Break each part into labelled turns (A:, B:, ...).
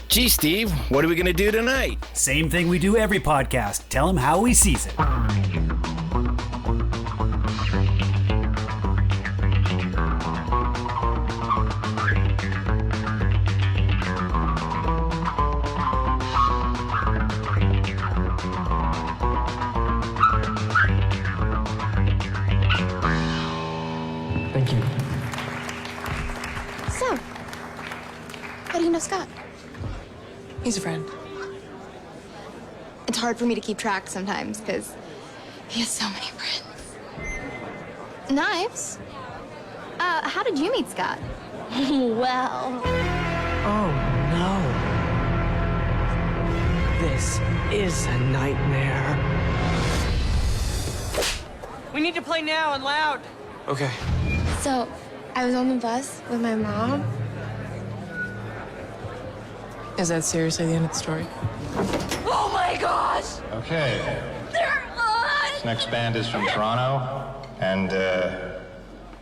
A: Gee, Steve, what are we going to do tonight?
B: Same thing we do every podcast. Tell him how he sees it.
C: Thank you.
D: So, how do you know Scott?
C: He's a friend.
D: It's hard for me to keep track sometimes because he has so many friends. Knives? How did you meet Scott? Well...
C: Oh, no. This is a nightmare. We need to play now and loud.
E: Okay.
D: So, I was on the bus with my mom.
C: Is that seriously the end of the story?
D: Oh my gosh!
F: Okay.
D: They're on!
F: This next band is from Toronto. And,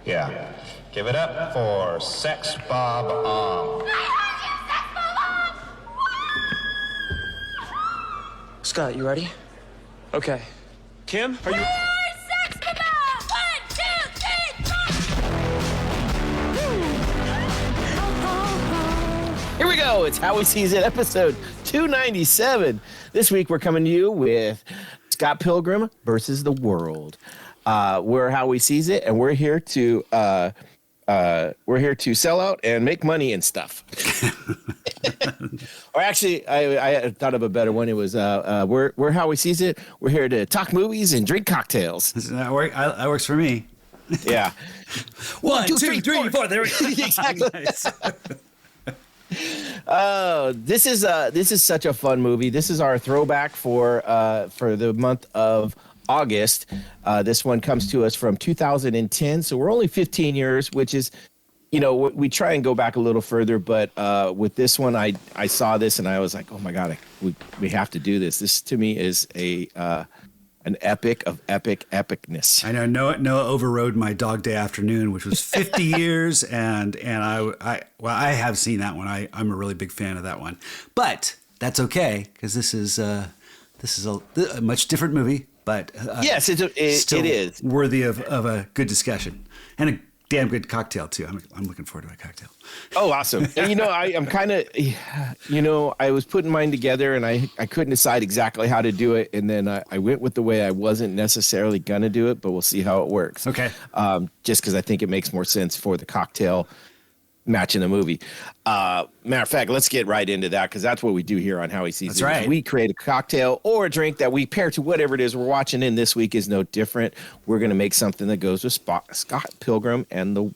F: yeah. Give it up for Sex Bob-Omb.
E: Scott, you ready? Okay. Kim, are you...
D: Sex Bob-Omb! 1, 2, 3,
A: Here we go. It's How He Sees It, episode 297. This week we're coming to you with Scott Pilgrim versus the world. We're How He Sees It, and we're here to sell out and make money and stuff. Or actually, I thought of a better one. It was we're How He Sees It. We're here to talk movies and drink cocktails.
B: That works for me.
A: Yeah.
B: 1, 2, 3, 4. There we go.
A: Exactly.
B: Nice.
A: This is such a fun movie. This is our throwback for the month of August. This one comes to us from 2010, so we're only 15 years, which is, we try and go back a little further, but with this one, I saw this and I was like, oh my God, we have to do this. This to me is an epic of epicness.
B: I know Noah overrode my Dog Day Afternoon, which was 50 years, and I have seen that one. I'm a really big fan of that one, but that's okay because this is a much different movie. But
A: yes, it is
B: worthy of a good discussion and a damn good cocktail too. I'm looking forward to a cocktail.
A: Oh, awesome! And I'm kind of, I was putting mine together and I couldn't decide exactly how to do it, and then I went with the way I wasn't necessarily gonna do it, but we'll see how it works.
B: Okay.
A: Just because I think it makes more sense for the cocktail matching the movie. Matter of fact, let's get right into that because that's what we do here on How He Sees It.
B: That's right.
A: We create a cocktail or a drink that we pair to whatever it is we're watching, and this week is no different. We're going to make something that goes with Scott Pilgrim and the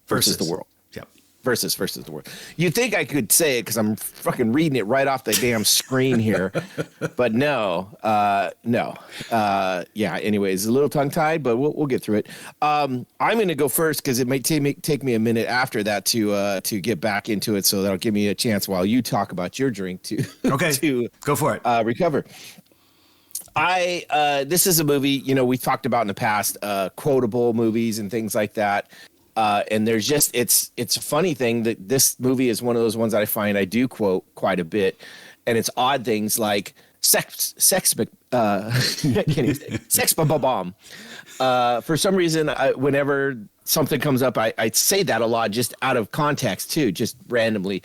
A: versus the world.
B: Yep.
A: Versus the world. You'd think I could say it because I'm fucking reading it right off the damn screen here, but no. Yeah. Anyways, a little tongue-tied, but we'll get through it. I'm going to go first because it might take me a minute after that to get back into it, so that'll give me a chance while you talk about your drink to
B: Go for it.
A: Recover. This is a movie we talked about in the past, quotable movies and things like that. And there's just it's a funny thing that this movie is one of those ones that I find I do quote quite a bit, and it's odd things like sex Bob-Omb. For some reason, whenever something comes up, I say that a lot just out of context too, just randomly.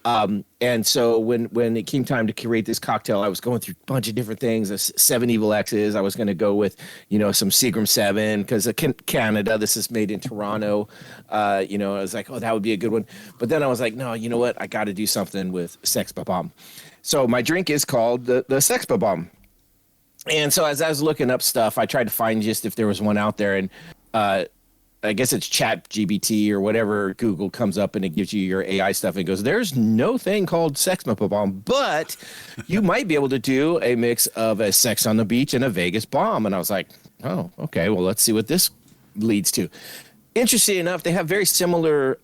A: And so when it came time to create this cocktail, I was going through a bunch of different things. 7 Evil X's. I was going to go with, some Seagram 7 because Canada, this is made in Toronto. I was like, oh, that would be a good one. But then I was like, no, you know what? I got to do something with Sex Bob-Omb. So my drink is called the Sex Bob-Omb. And so as I was looking up stuff, I tried to find just if there was one out there. And I guess it's Chat GBT or whatever Google comes up and it gives you your AI stuff and goes, there's no thing called Sex Bob-Omb, but you might be able to do a mix of a sex on the beach and a Vegas bomb. And I was like, oh, okay, well, let's see what this leads to. Interesting enough, they have very similar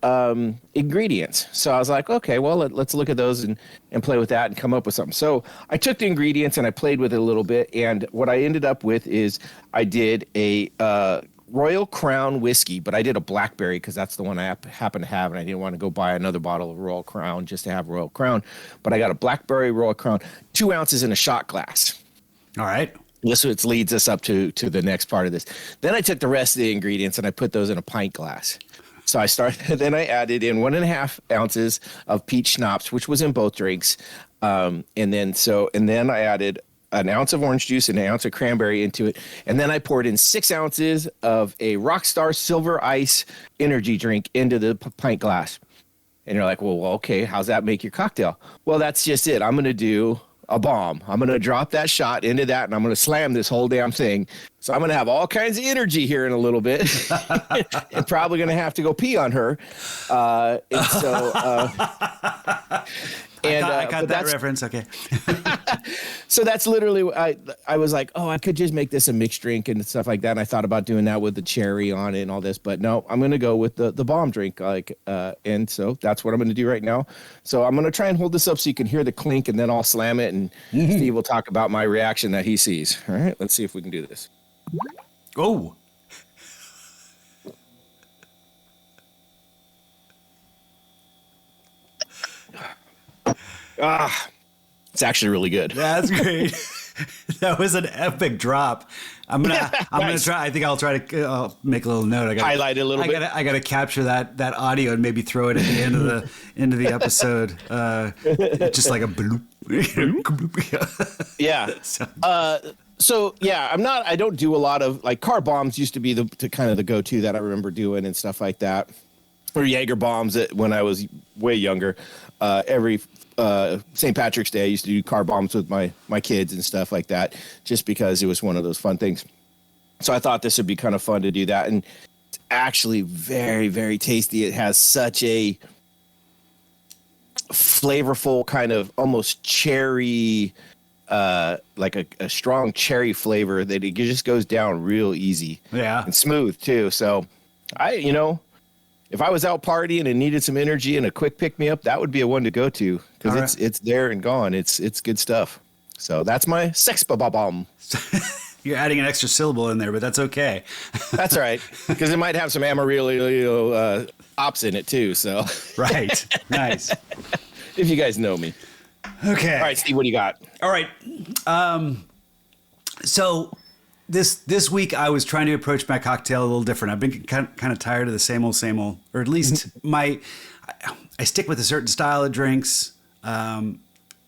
A: ingredients. So I was like, okay, well, let's look at those and play with that and come up with something. So I took the ingredients and I played with it a little bit. And what I ended up with is I did a Royal Crown whiskey, but I did a blackberry because that's the one I happen to have, and I didn't want to go buy another bottle of Royal Crown just to have Royal Crown. But I got a blackberry Royal Crown, 2 ounces in a shot glass.
B: All right.
A: This leads us up to the next part of this. Then I took the rest of the ingredients and I put those in a pint glass. So I started. Then I added in 1.5 ounces of peach schnapps, which was in both drinks, and then I added an ounce of orange juice and an ounce of cranberry into it. And then I poured in 6 ounces of a Rockstar Silver Ice energy drink into the pint glass. And you're like, well, okay, how's that make your cocktail? Well, that's just it. I'm going to do a bomb. I'm going to drop that shot into that, and I'm going to slam this whole damn thing. So I'm going to have all kinds of energy here in a little bit. And probably going to have to go pee on her.
B: I got that reference. Okay.
A: So that's literally, I was like, oh, I could just make this a mixed drink and stuff like that. And I thought about doing that with the cherry on it and all this, but no, I'm going to go with the bomb drink. And so that's what I'm going to do right now. So I'm going to try and hold this up so you can hear the clink, and then I'll slam it, and Steve will talk about my reaction that he sees. All right, let's see if we can do this.
B: Oh.
A: It's actually really good.
B: That's great. That was an epic drop. I'm gonna try. I think I'll try to make a little note. I gotta
A: highlight it a little bit.
B: I gotta capture that audio and maybe throw it at the end of the episode, just like a bloop.
A: Yeah. So yeah, I don't do a lot of, like, car bombs used to be the kind of the go-to that I remember doing and stuff like that, or Jaeger bombs when I was way younger. Every St. Patrick's Day, I used to do car bombs with my kids and stuff like that, just because it was one of those fun things. So I thought this would be kind of fun to do that, and it's actually very, very tasty. It has such a flavorful kind of almost cherry, like a strong cherry flavor that it just goes down real easy.
B: Yeah.
A: And smooth too. So if I was out partying and needed some energy and a quick pick me up, that would be a one to go to, because it's there and gone. It's good stuff. So that's my Sex Bob-Omb.
B: You're adding an extra syllable in there, but that's okay.
A: That's all right, because it might have some Amarillo hops in it too. So
B: right, nice.
A: If you guys know me.
B: Okay.
A: All right, Steve, what do you got?
B: All right. So this week I was trying to approach my cocktail a little different. I've been kind of tired of the same old, or at least I stick with a certain style of drinks,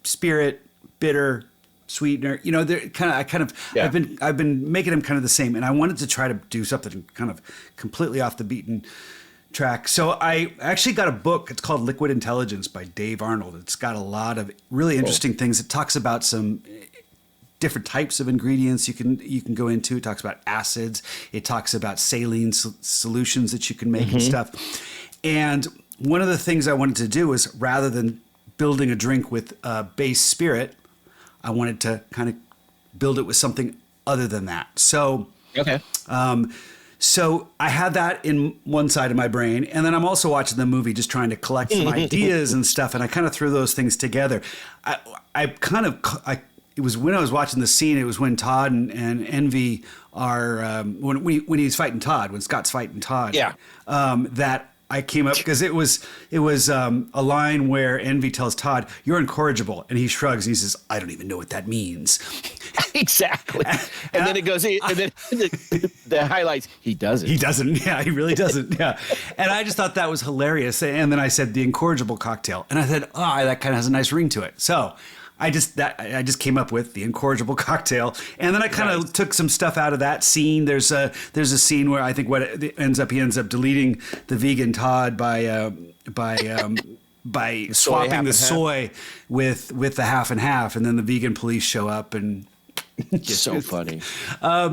B: spirit, bitter, sweetener. I've been making them kind of the same, and I wanted to try to do something kind of completely off the beaten track. So I actually got a book. It's called Liquid Intelligence by Dave Arnold. It's got a lot of really interesting things. It talks about some different types of ingredients you can go into. It talks about acids. It talks about saline solutions that you can make and stuff. And one of the things I wanted to do was, rather than building a drink with base spirit, I wanted to kind of build it with something other than that. So
A: okay.
B: So I had that in one side of my brain, and then I'm also watching the movie, just trying to collect some ideas and stuff, and I kind of threw those things together. It was when I was watching the scene. It was when Todd and Envy are when he's fighting Todd, when Scott's fighting Todd.
A: Yeah.
B: That I came up because it was a line where Envy tells Todd, "You're incorrigible," and he shrugs and he says, "I don't even know what that means."
A: Exactly. And then it goes, and then the highlights, he doesn't.
B: He doesn't. Yeah, he really doesn't. Yeah. And I just thought that was hilarious. And then I said the incorrigible cocktail, and I said, that kind of has a nice ring to it. So I just came up with the incorrigible cocktail, and then I kind of took some stuff out of that scene. There's a scene where I think he ends up deleting the vegan Todd by swapping the soy with the half and half, and then the vegan police show up and.
A: So funny.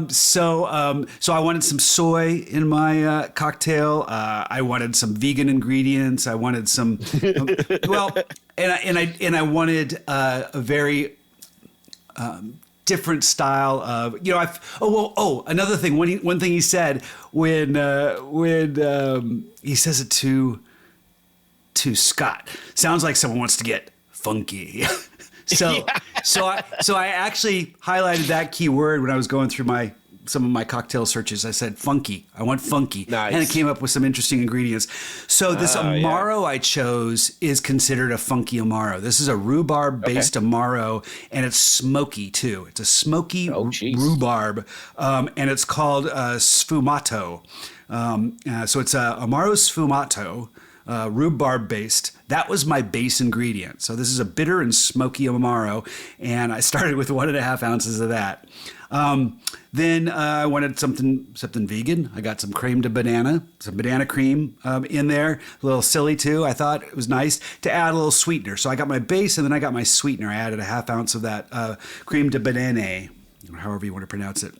B: So I wanted some soy in my cocktail. I wanted some vegan ingredients. I wanted some and I wanted a very different style of another thing. One thing he said when he says it to Scott, sounds like someone wants to get funky. So I actually highlighted that key word when I was going through my some of my cocktail searches. I said funky. I want funky,
A: Nice.
B: and it came up with some interesting ingredients. So this Amaro I chose is considered a funky Amaro. This is a rhubarb-based Amaro, and it's smoky too. It's a smoky rhubarb, and it's called sfumato. So it's a Amaro sfumato. Rhubarb based. That was my base ingredient. So this is a bitter and smoky Amaro, and I started with 1.5 ounces of that. Then I wanted something vegan. I got some creme de banana, some banana cream in there. A little silly too. I thought it was nice to add a little sweetener. So I got my base, and then I got my sweetener. I added 1/2 ounce of that creme de banana, or however you want to pronounce it.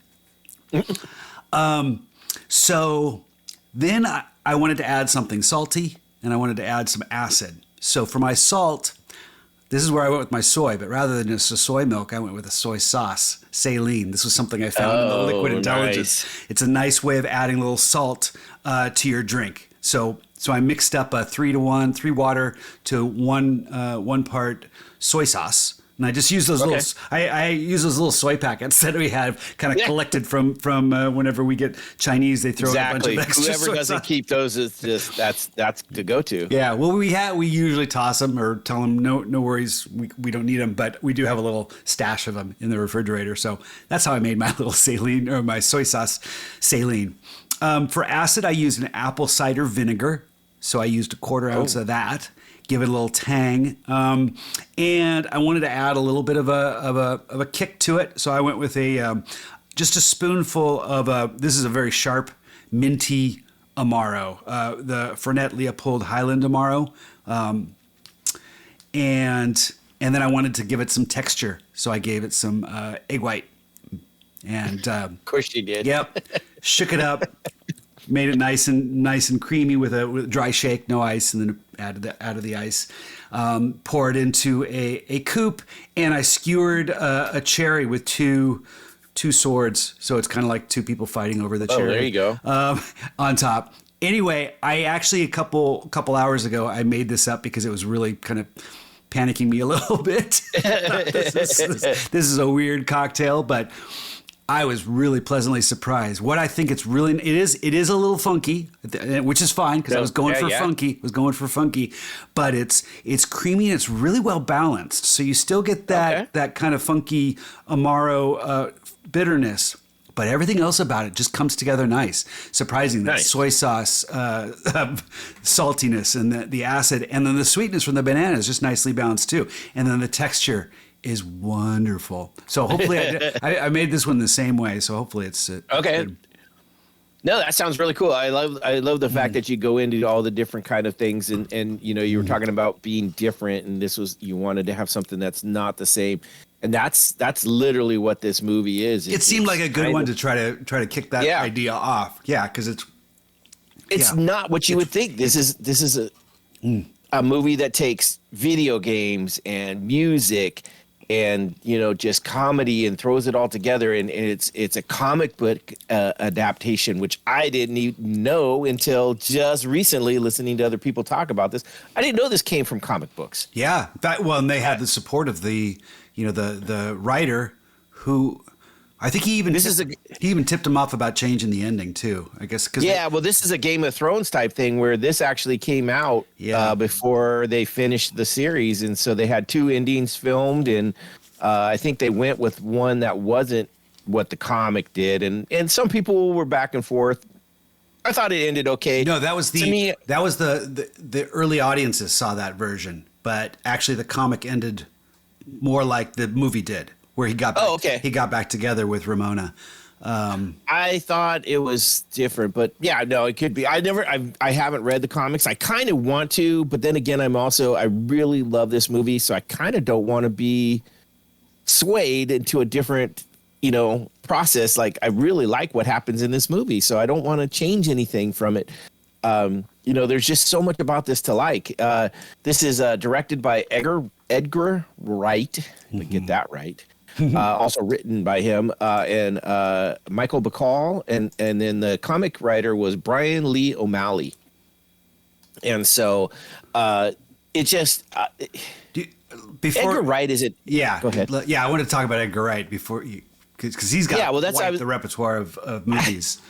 B: So then I wanted to add something salty, and I wanted to add some acid. So for my salt, this is where I went with my soy, but rather than just a soy milk, I went with a soy sauce, saline. This was something I found in the Liquid Intelligence.
A: Nice.
B: It's a nice way of adding a little salt to your drink. So I mixed up a 3-to-1, 3 water to 1 part soy sauce. And I just use those little. I use those little soy packets that we have kind of collected from whenever we get Chinese. They throw in a bunch of extra
A: Whoever
B: soy
A: doesn't
B: sauce.
A: keep those is just that's the go-to.
B: Yeah, well, we usually toss them or tell them no worries, we don't need them, but we do have a little stash of them in the refrigerator. So that's how I made my little saline, or my soy sauce saline. For acid, I used an apple cider vinegar, so I used 1/4 ounce of that. Give it a little tang, and I wanted to add a little bit of a kick to it. So I went with just a spoonful of this is a very sharp, minty Amaro, the Fernet Leopold Highland Amaro, and then I wanted to give it some texture, so I gave it some egg white, and
A: Of course you did.
B: Yep, shook it up. Made it nice and creamy with a dry shake, no ice, and then added the ice. Pour it into a coupe, and I skewered a cherry with two swords, so it's kind of like two people fighting over the cherry.
A: Oh, there you go.
B: On top. Anyway, I actually a couple hours ago I made this up because it was really kind of panicking me a little bit. This is a weird cocktail, but I was really pleasantly surprised. What I think it is a little funky, which is fine because I was going for funky, but it's creamy and it's really well balanced. So you still get that kind of funky Amaro bitterness, but everything else about it just comes together nice. Surprising, that soy sauce saltiness and the acid, and then the sweetness from the banana is just nicely balanced too. And then the texture is wonderful. So hopefully I made this one the same way. So hopefully it's
A: okay. Good. No, that sounds really cool. I love the fact that you go into all the different kind of things, and you know, you were talking about being different, and you wanted to have something that's not the same, and that's literally what this movie is.
B: It seemed like a good one to try to kick that idea off. Yeah, because it's
A: not what you would think. This is a movie that takes video games and music and, you know, just comedy and throws it all together. And it's a comic book adaptation, which I didn't even know until just recently, listening to other people talk about this. I didn't know this came from comic books.
B: Yeah. And they had the support of the writer, who I think he even tipped him off about changing the ending too, I guess.
A: Well, this is a Game of Thrones type thing where this actually came out before they finished the series. And so they had 2 endings filmed, and I think they went with one that wasn't what the comic did. And some people were back and forth. I thought it ended okay.
B: No, that was the early audiences saw that version, but actually the comic ended more like the movie did, where he got back together with Ramona.
A: I thought it was different, but yeah, no, it could be. I haven't read the comics. I kind of want to, but then again, I really love this movie, so I kind of don't want to be swayed into a different, process. Like, I really like what happens in this movie, so I don't want to change anything from it. There's just so much about this to like. This is directed by Edgar Wright. Let me get that right. Also written by him and Michael Bacall, and then the comic writer was Bryan Lee O'Malley. And so it just Edgar Wright is it?
B: Yeah,
A: go ahead.
B: Yeah, I want to talk about Edgar Wright before you, because he's got
A: that's
B: quite the repertoire of movies.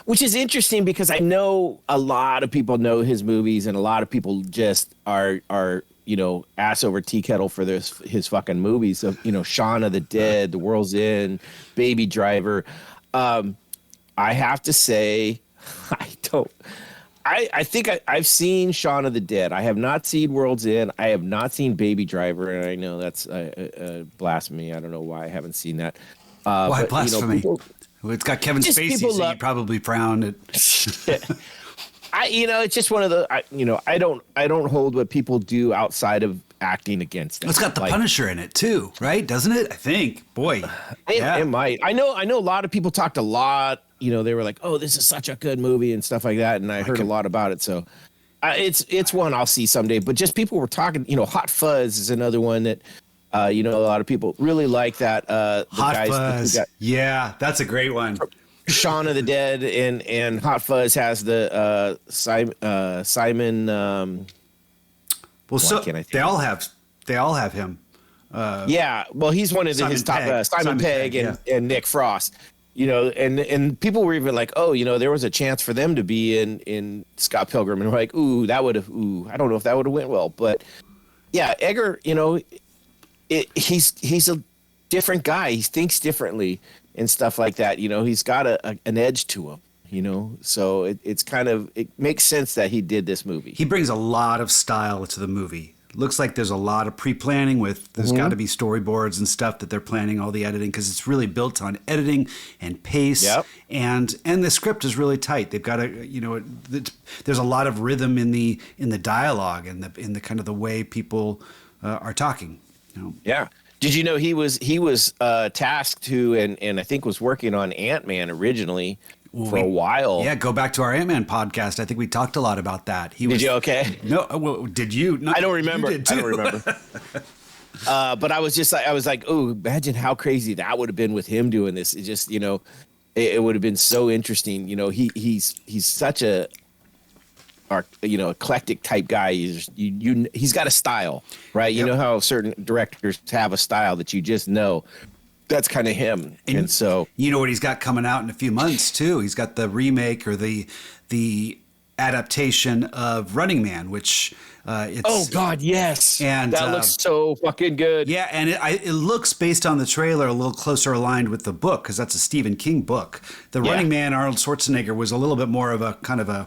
A: Which is interesting because I know a lot of people know his movies, and a lot of people just are ass over tea kettle for his fucking movies of Shaun of the Dead, The World's End, Baby Driver. I have to say, I think I've seen Shaun of the Dead. I have not seen World's End. I have not seen Baby Driver, and I know that's blasphemy. I don't know why I haven't seen that.
B: Why
A: but,
B: blasphemy? It's got Kevin Spacey, so you probably frown at.
A: It's just one of the, I don't hold what people do outside of acting against them.
B: It's got the Punisher in it too, right? Doesn't it? I think. Boy,
A: it might. I know a lot of people talked a lot. They were like, "Oh, this is such a good movie" and stuff like that, and I heard a lot about it. So, it's one I'll see someday. But just people were talking. Hot Fuzz is another one that. A lot of people really like that.
B: Hot Fuzz. Yeah, that's a great one.
A: Shaun of the Dead and Hot Fuzz has the Simon.
B: They all have him.
A: Yeah, well, he's one of his top. Simon Pegg and Nick Frost. And people were even like, oh, there was a chance for them to be in Scott Pilgrim, and we're like, ooh, that would have. I don't know if that would have went well, but yeah, Edgar, he's a different guy. He thinks differently and stuff like that. He's got an edge to him. So it makes sense that he did this movie.
B: He brings a lot of style to the movie. Looks like there's a lot of pre-planning there's got to be storyboards and stuff that they're planning all the editing, because it's really built on editing and pace.
A: Yep.
B: And the script is really tight. They've got there's a lot of rhythm in the dialogue and in the kind of the way people are talking.
A: Yeah. Did you know he was tasked to and I think was working on Ant-Man originally for a while?
B: Yeah, go back to our Ant-Man podcast. I think we talked a lot about that.
A: Did you? Okay.
B: No, well, did you? No,
A: I don't remember.
B: You did too.
A: I don't remember. But I was like, oh, imagine how crazy that would have been with him doing this. It just, it would have been so interesting. He's such a eclectic type guy. He's got a style, right? You know how certain directors have a style that you just know. That's kind of him. And so
B: what he's got coming out in a few months too. He's got the remake or the adaptation of Running Man, which it's
A: oh god, yes,
B: and
A: that looks so fucking good.
B: Yeah, and it looks, based on the trailer, a little closer aligned with the book, because that's a Stephen King book. The Running Man, Arnold Schwarzenegger, was a little bit more of a kind of a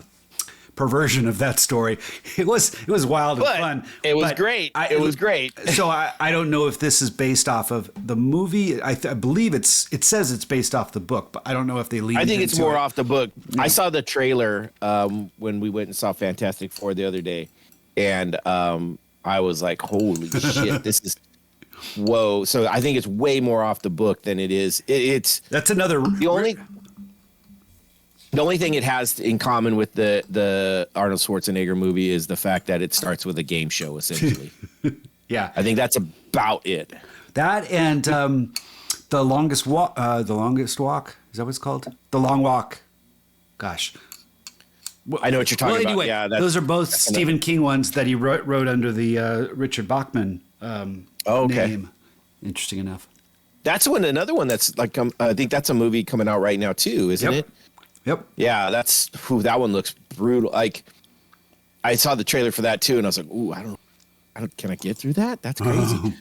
B: perversion of that story. It was wild and fun.
A: It was great. It was great.
B: So I don't know if this is based off of the movie. I believe it says it's based off the book, but I don't know if they leave.
A: I think it's more off the book. Yeah. I saw the trailer when we went and saw Fantastic Four the other day, and I was like, "Holy shit! This is whoa!" So I think it's way more off the book than it is.
B: That's another.
A: The only thing it has in common with the Arnold Schwarzenegger movie is the fact that it starts with a game show, essentially.
B: Yeah.
A: I think that's about it.
B: That and The Longest Walk. Is that what it's called? The Long Walk. Gosh.
A: I know what you're talking
B: anyway,
A: about. Yeah,
B: those are both Stephen King ones that he wrote under the Richard Bachman name. Interesting enough.
A: That's another one that's like, I think that's a movie coming out right now too, isn't it?
B: Yep.
A: Yeah, that one looks brutal. Like, I saw the trailer for that too, and I was like, ooh, I don't, can I get through that? That's crazy.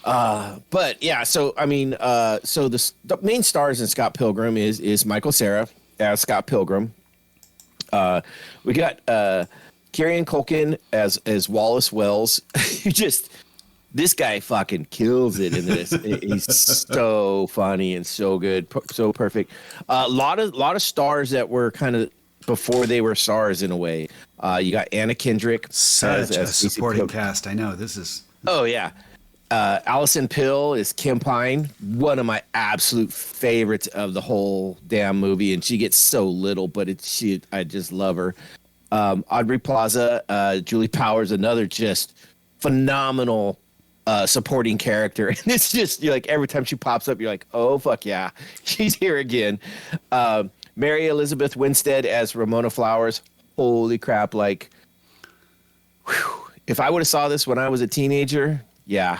A: But yeah, so I mean, so the main stars in Scott Pilgrim is Michael Cera as Scott Pilgrim. We got Kieran Culkin as Wallace Wells. This guy fucking kills it in this. He's so funny and so good, so perfect. A lot of stars that were kind of before they were stars in a way. You got Anna Kendrick,
B: such a supporting cast. I know this is.
A: Oh yeah, Allison Pill is Kim Pine, one of my absolute favorites of the whole damn movie, and she gets so little, but I just love her. Aubrey Plaza, Julie Powers, another just phenomenal supporting character. And it's just, you're like, every time she pops up, you're like, oh fuck yeah, she's here again. Mary Elizabeth Winstead as Ramona Flowers. Holy crap, like, whew. If I would have saw this when I was a teenager, yeah,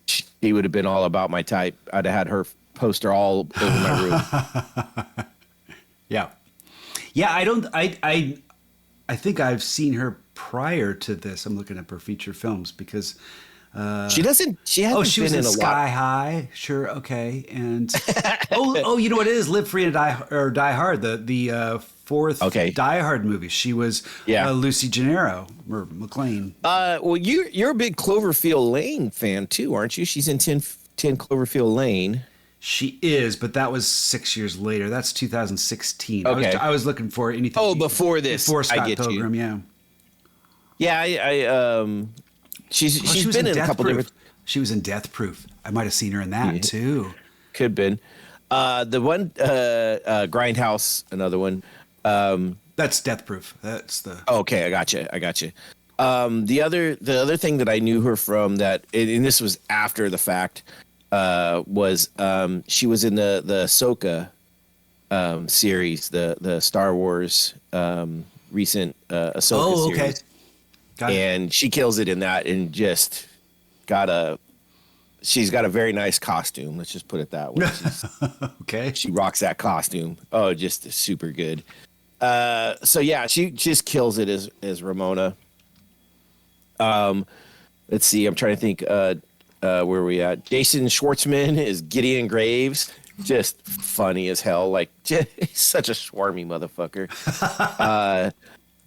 A: she would have been all about my type. I'd have had her poster all over my room.
B: Yeah. Yeah, I think I've seen her prior to this. I'm looking up her feature films because
A: She hasn't
B: she was
A: been
B: in
A: in a
B: Sky
A: lot.
B: High. Sure, okay. And you know what it is? Live Free and Die Hard, the fourth Die Hard movie. She was Lucy Gennaro or McLean.
A: Well, you're a big Cloverfield Lane fan too, aren't you? She's in 10 Cloverfield Lane.
B: She is, but that was 6 years later. That's 2016.
A: Okay.
B: I was looking for anything.
A: Oh, before this.
B: Before Scott
A: I get
B: Pilgrim,
A: you.
B: yeah.
A: Yeah, she's been in a couple different.
B: She was in Death Proof. I might have seen her in that too.
A: Could have been. The one Grindhouse, another one.
B: That's Death Proof. That's the.
A: Okay, I got you. The other thing that I knew her from that, and this was after the fact, was she was in the Ahsoka series, the Star Wars recent Ahsoka series. And she kills it in that, and just she's got a very nice costume. Let's just put it that way.
B: Okay.
A: She rocks that costume. Oh, just super good. So yeah, she just kills it as Ramona. Let's see. I'm trying to think where are we at. Jason Schwartzman is Gideon Graves. Just funny as hell. Like, just such a swarmy motherfucker.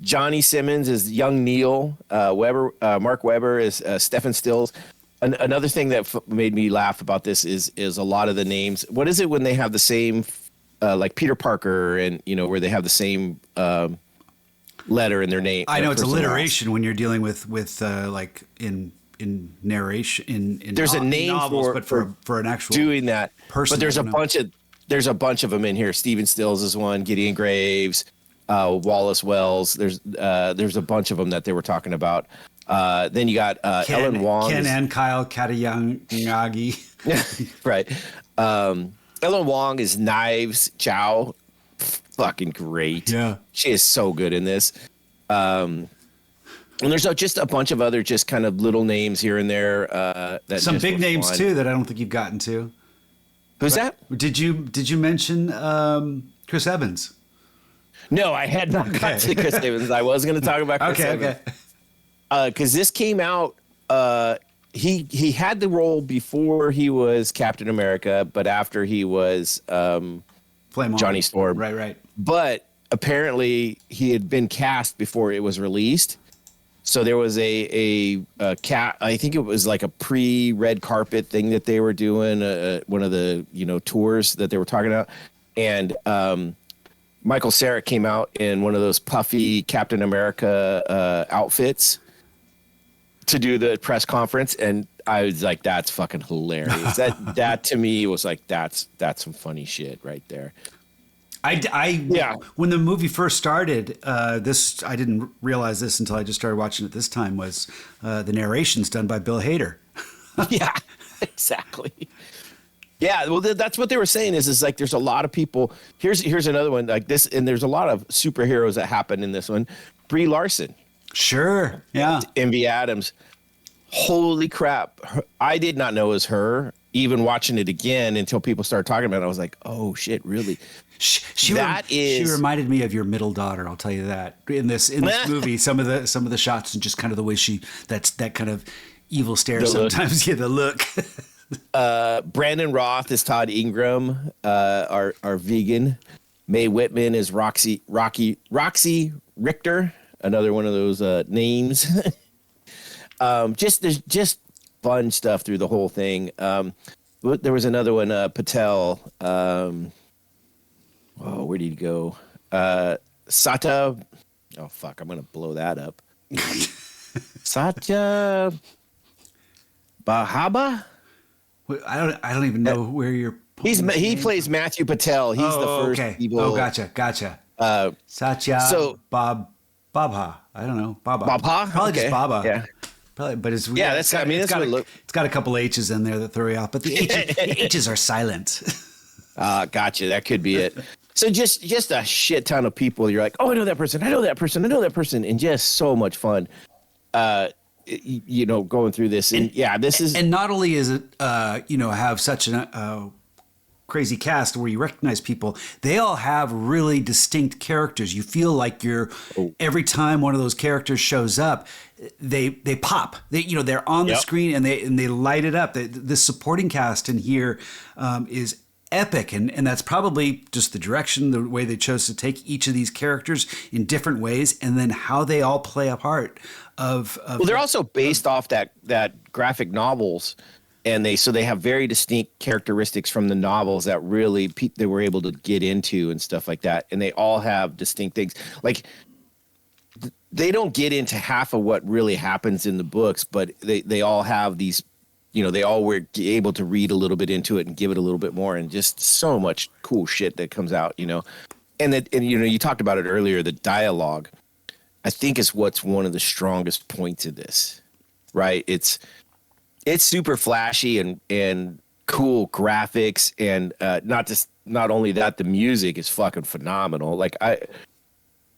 A: Johnny Simmons is young Neil. Mark Webber is Stephen Stills. Another thing that made me laugh about this is a lot of the names. What is it when they have the same, like Peter Parker, and where they have the same letter in their name?
B: I know it's alliteration when you're dealing with like in narration in
A: there's a name
B: novels, for an actual
A: doing that
B: person.
A: But there's a bunch of them in here. Stephen Stills is one. Gideon Graves. Wallace Wells. There's a bunch of them that they were talking about. Then you got Ellen Wong.
B: Ken and Kyle Katayagi.
A: Right. Ellen Wong is Knives Chow. Fucking great.
B: Yeah.
A: She is so good in this. And there's just a bunch of other just kind of little names here and there. That
B: some big names fun. Too that I don't think you've gotten to.
A: Who's that?
B: Did you mention Chris Evans?
A: No, I had not got to Chris Evans. I was going to talk about Chris Evans. Okay. Because this came out, he had the role before he was Captain America, but after he was Johnny Storm.
B: Right.
A: But apparently he had been cast before it was released. So there was a cat. I think it was like a pre-red carpet thing that they were doing, one of the tours that they were talking about, and Michael Cera came out in one of those puffy Captain America outfits to do the press conference, and I was like, "That's fucking hilarious." That to me was like, "That's some funny shit right there."
B: When the movie first started, I didn't realize this until I just started watching it this time. Was the narrations done by Bill Hader?
A: Yeah, exactly. Yeah, well, that's what they were saying is like there's a lot of people. Here's another one like this, and there's a lot of superheroes that happen in this one. Brie Larson.
B: Sure. Yeah.
A: Envy Adams. Holy crap. I did not know it was her, even watching it again until people started talking about it. I was like, oh, shit, really?
B: She reminded me of your middle daughter, I'll tell you that. In this movie, some of the shots and just kind of the way that kind of evil stare sometimes. Yeah, the look.
A: Brandon Roth is Todd Ingram, our vegan. Mae Whitman is Roxy Richter, another one of those names. There's just fun stuff through the whole thing. There was another one, Patel. Where did he go? Sata. Oh fuck! I'm gonna blow that up. Satya Bahaba.
B: I don't even know where you're.
A: He plays Matthew Patel. He's the first evil.
B: Oh, gotcha. Satya Babha. I don't know.
A: Babha.
B: Probably just Baba.
A: Yeah.
B: Probably, but it's
A: it's
B: got a couple H's in there that throw you off, but the H's are silent.
A: Gotcha. That could be it. So just a shit ton of people. You're like, oh, I know that person. And just so much fun. Going through this, and this is,
B: and not only is it, have such a crazy cast where you recognize people. They all have really distinct characters. You feel like every time one of those characters shows up, they pop. They're on the screen and they light it up. The supporting cast in here is epic, and that's probably just the direction, the way they chose to take each of these characters in different ways, and then how they all play a part of
A: well, they're also based off that graphic novels, and they have very distinct characteristics from the novels that really they were able to get into and stuff like that, and they all have distinct things. Like, they don't get into half of what really happens in the books, but they all have these, they all were able to read a little bit into it and give it a little bit more, and just so much cool shit that comes out, and you talked about it earlier, the dialogue, I think, is what's one of the strongest points of this, right? It's super flashy and cool graphics, and not only that, the music is fucking phenomenal. Like,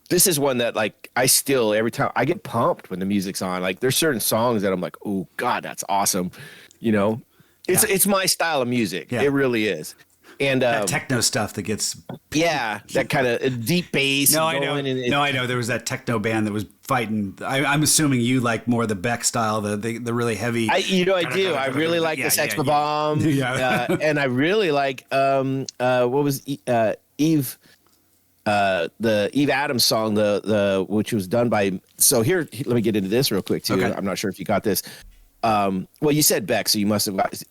A: this is one that, like, I still, every time I get pumped when the music's on. Like, there's certain songs that I'm like, oh God, that's awesome. It's my style of music. Yeah. It really is. And
B: that techno stuff that gets
A: that kind of deep bass.
B: No, I know. There was that techno band that was fighting. I'm assuming you like more the Beck style, the really heavy.
A: I do. I really like the Sex Bob-Omb. Yeah. And I really like what was Eve. The Eve Adams song, the which was done by. So here, let me get into this real quick too. Okay. I'm not sure if you got this. Well, you said Beck, so you must have got.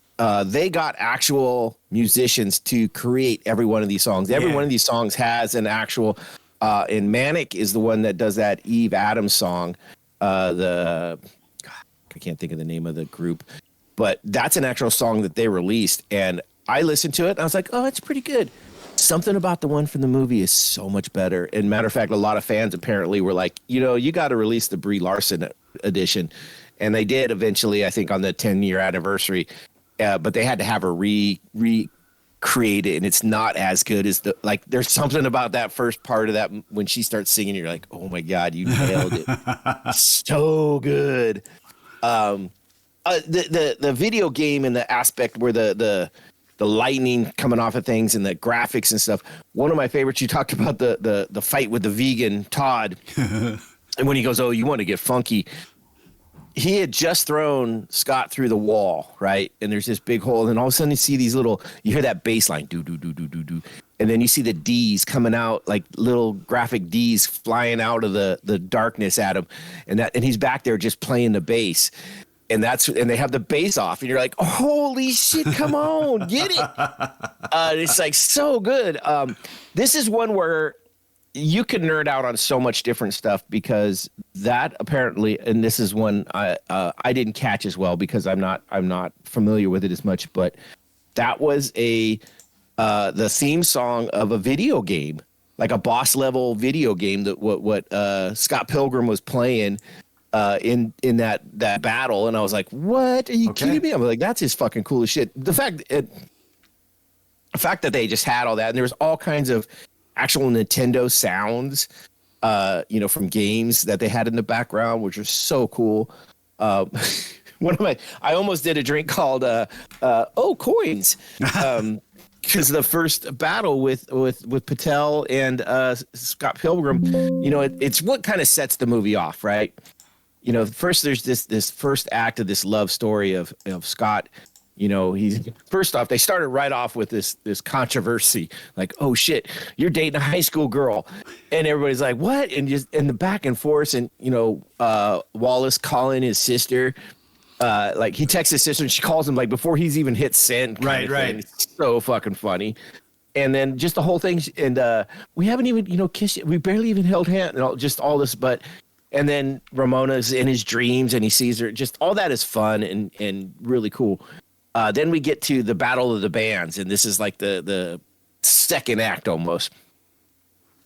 A: They got actual musicians to create every one of these songs. Every one of these songs has an actual. And Manic is the one that does that Eve Adams song. I can't think of the name of the group, but that's an actual song that they released, and I listened to it and I was like, oh, it's pretty good. Something about the one from the movie is so much better. And matter of fact, a lot of fans apparently were like, you got to release the Brie Larson edition. And they did eventually, I think, on the 10-year anniversary. But they had to have her recreate it, and it's not as good as there's something about that first part of that when she starts singing, you're like, oh my God, you nailed it. So good. The video game and the aspect where the lightning coming off of things and the graphics and stuff. One of my favorites, you talked about the fight with the vegan Todd. And when he goes, oh, you want to get funky. He had just thrown Scott through the wall, right? And there's this big hole. And all of a sudden you see you hear that bass line, do, do, do, do, do, do. And then you see the D's coming out, like little graphic D's flying out of the darkness at him. And he's back there just playing the bass. And they have the bass off, and you're like, holy shit, come on, get it. It's like so good. This is one where you could nerd out on so much different stuff, because that apparently, and this is one I didn't catch as well because I'm not familiar with it as much, but that was the theme song of a video game, like a boss level video game that what Scott Pilgrim was playing in that battle, and I was like, what, are you kidding me? I'm like, that's his fucking cool as shit. The fact that they just had all that, and there was all kinds of actual Nintendo sounds from games that they had in the background, which are so cool. I almost did a drink called coins, because the first battle with Patel and Scott Pilgrim, it's what kind of sets the movie off, right? First there's this first act of this love story of Scott. He's first off, they started right off with this controversy, like, oh shit, you're dating a high school girl, and everybody's like, what? And just in the back and forth, and Wallace calling his sister, like he texts his sister and she calls him like before he's even hit send. Right. It's so fucking funny. And then just the whole thing, and we haven't even kissed yet. We barely even held hands, and all this, but. And then Ramona's in his dreams and he sees her. Just all that is fun and really cool. Then we get to the Battle of the Bands, and this is like the second act almost.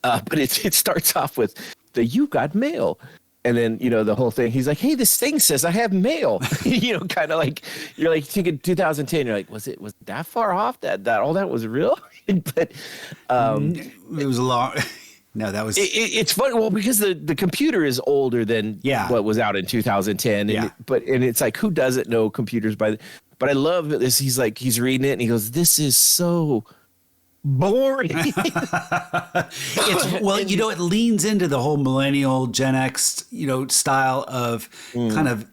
A: But it starts off with the "You got mail," and then the whole thing. He's like, "Hey, this thing says I have mail." Kind of like you're like thinking 2010. You're like, was it that far off that all that was real? But
B: it was a long. No, that was.
A: It's funny. Well, because the computer is older than what was out in 2010. And it's like, who doesn't know computers by? But I love this. He's reading it and he goes, "This is so boring.
B: It's, well, it leans into the whole millennial Gen X, style of kind of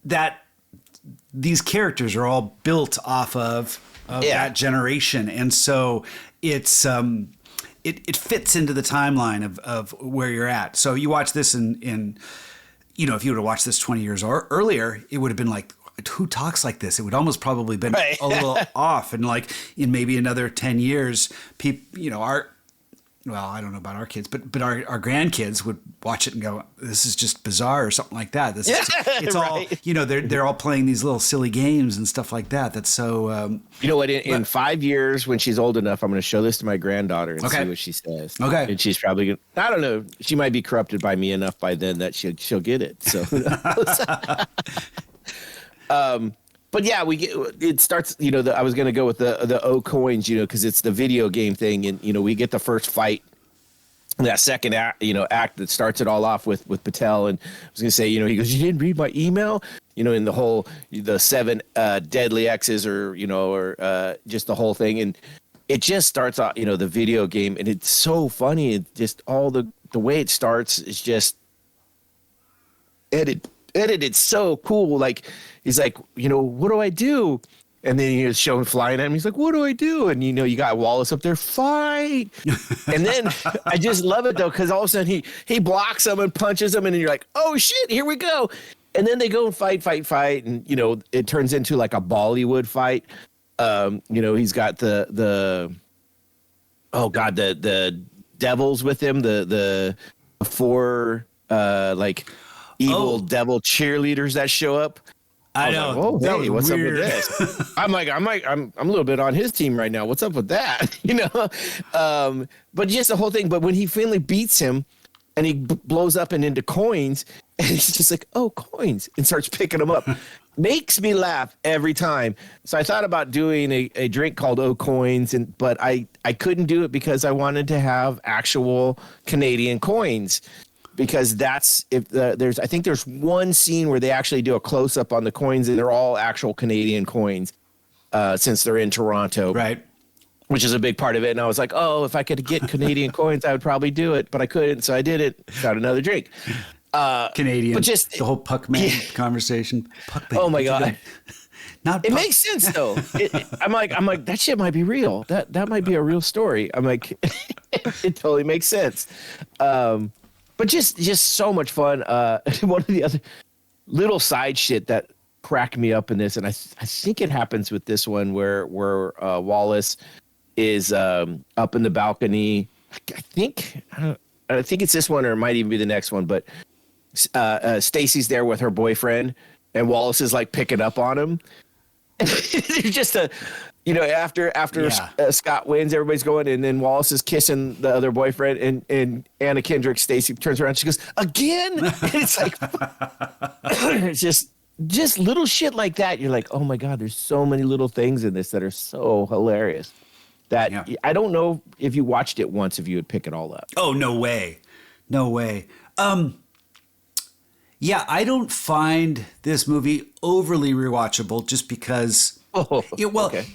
B: that these characters are all built off of that generation. And so it's, it fits into the timeline of where you're at. So you watch this in if you would have watched this 20 years earlier, it would have been like, who talks like this? It would almost probably been a little off. And like in maybe another 10 years, people, I don't know about our kids, but our grandkids would watch it and go, this is just bizarre or something like that. It's all, they're all playing these little silly games and stuff like that. That's so,
A: you know what, in 5 years, when she's old enough, I'm going to show this to my granddaughter and see what she says. Okay. And she's probably going to, I don't know, she might be corrupted by me enough by then that she'll get it. So who knows? But yeah, it starts, I was going to go with the O coins, because it's the video game thing. And, we get the first fight, that second act, that starts it all off with Patel. And I was going to say, he goes, you didn't read my email, in the 7 deadly X's or just the whole thing. And it just starts off, the video game. And it's so funny. It just all the way it starts is just edited so cool. Like he's like, what do I do? And then he was showing flying at him. He's like, what do I do? And you got Wallace up there, fight. And then I just love it though, because all of a sudden he blocks him and punches him, and then you're like, oh shit, here we go. And then they go and fight, and it turns into like a Bollywood fight. He's got the devils with him, the 4 evil devil cheerleaders that show up. I know. Like, oh, hey, what's weird. Up with this? I'm a little bit on his team right now. What's up with that? But just the whole thing. But when he finally beats him, and he blows up and into coins, and he's just like, oh, coins, and starts picking them up. Makes me laugh every time. So I thought about doing a drink called O Coins, but I couldn't do it because I wanted to have actual Canadian coins. Because that's I think there's one scene where they actually do a close up on the coins, and they're all actual Canadian coins, since they're in Toronto, right? Which is a big part of it. And I was like, oh, if I could get Canadian coins, I would probably do it, but I couldn't, so I did it. Got another drink.
B: Canadian, but just the whole Puck Man conversation. Puck Man,
A: oh my god, it makes sense though. I'm like that shit might be real. That might be a real story. I'm like, it totally makes sense. But just so much fun. One of the other little side shit that cracked me up in this, and I think it happens with this one where Wallace is up in the balcony. I think it's this one, or it might even be the next one. But Stacy's there with her boyfriend, and Wallace is like picking up on him. It's just after Scott wins, everybody's going, and then Wallace is kissing the other boyfriend, and Anna Kendrick, Stacy turns around, she goes, again? And it's like, it's just little shit like that. You're like, oh my God, there's so many little things in this that are so hilarious that I don't know if you watched it once, if you would pick it all up.
B: Oh, no way. No way. Yeah, I don't find this movie overly rewatchable just because.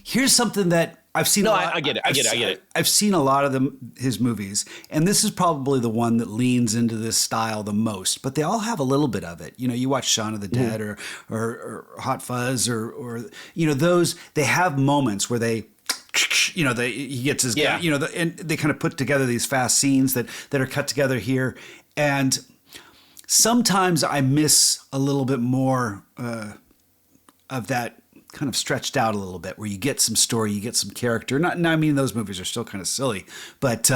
B: Here's something that I've seen. No, a lot. I get it. I've seen a lot of his movies, and this is probably the one that leans into this style the most. But they all have a little bit of it. You watch Shaun of the Dead or Hot Fuzz or those. They have moments where they. He gets his gun, and they kind of put together these fast scenes that are cut together here, and sometimes I miss a little bit more of that. Kind of stretched out a little bit, where you get some story, you get some character. I mean, those movies are still kind of silly, but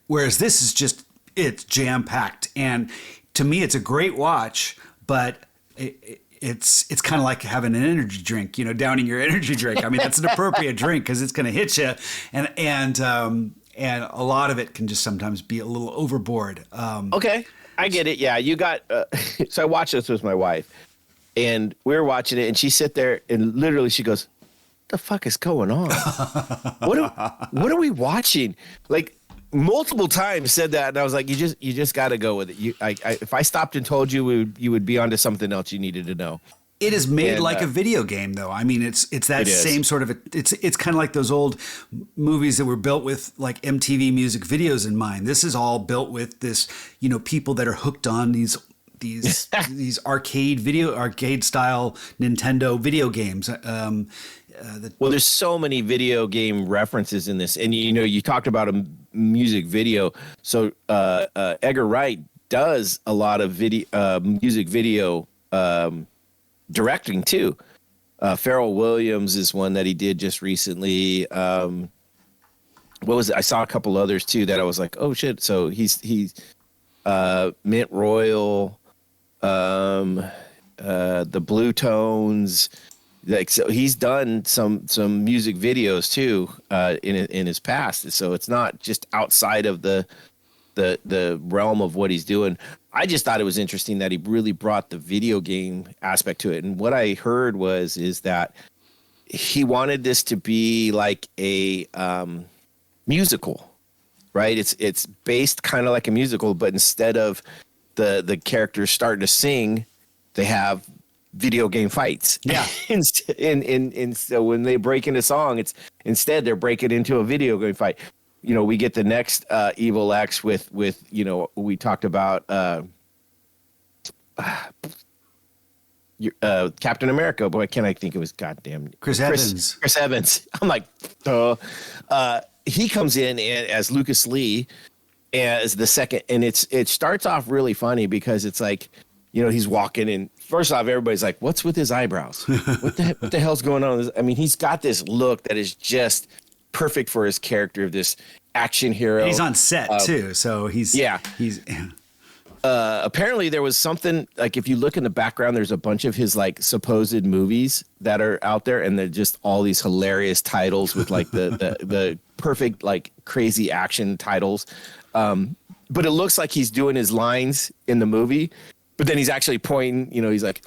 B: whereas this is just, it's jam packed, and to me, it's a great watch. But it's kind of like having an energy drink, downing your energy drink. I mean, that's an appropriate drink because it's going to hit you, and a lot of it can just sometimes be a little overboard.
A: Okay, I get it. Yeah, you got. So I watched this with my wife. And we were watching it, and she sit there, and literally she goes, "What the fuck is going on? What are we watching?" Like multiple times said that, and I was like, "You just got to go with it." If I stopped and told you, you would be onto something else you needed to know.
B: It is made
A: And,
B: like a video game, though. I mean, it's that
A: It is.
B: same sort of it's kind of like those old movies that were built with like MTV music videos in mind. This is all built with this, people that are hooked on these these arcade style Nintendo video games.
A: Well, there's so many video game references in this, and you talked about a music video. So Edgar Wright does a lot of music video directing too. Pharrell Williams is one that he did just recently. What was it? I saw a couple others too that I was like, oh shit. So he's Mint Royal, the Blue Tones. Like, so he's done some music videos too in his past. So it's not just outside of the realm of what he's doing. I just thought it was interesting that he really brought the video game aspect to it. And what I heard is that he wanted this to be like a musical, right? It's based kind of like a musical, but instead of the characters starting to sing, they have video game fights.
B: Yeah.
A: and so when they break into song, it's instead they're breaking into a video game fight. We get the next Evil X with we talked about Captain America. Boy, can't I think it was goddamn
B: Chris Evans.
A: Chris Evans. I'm like, he comes in as Lucas Lee as the second, and it starts off really funny because it's like, he's walking and first off, everybody's like, what's with his eyebrows? What the hell's going on? I mean, he's got this look that is just perfect for his character of this action hero.
B: And he's on set too, so he's
A: apparently there was something like, if you look in the background, there's a bunch of his like supposed movies that are out there, and they're just all these hilarious titles with like the perfect like crazy action titles. But it looks like he's doing his lines in the movie, but then he's actually pointing. He's like,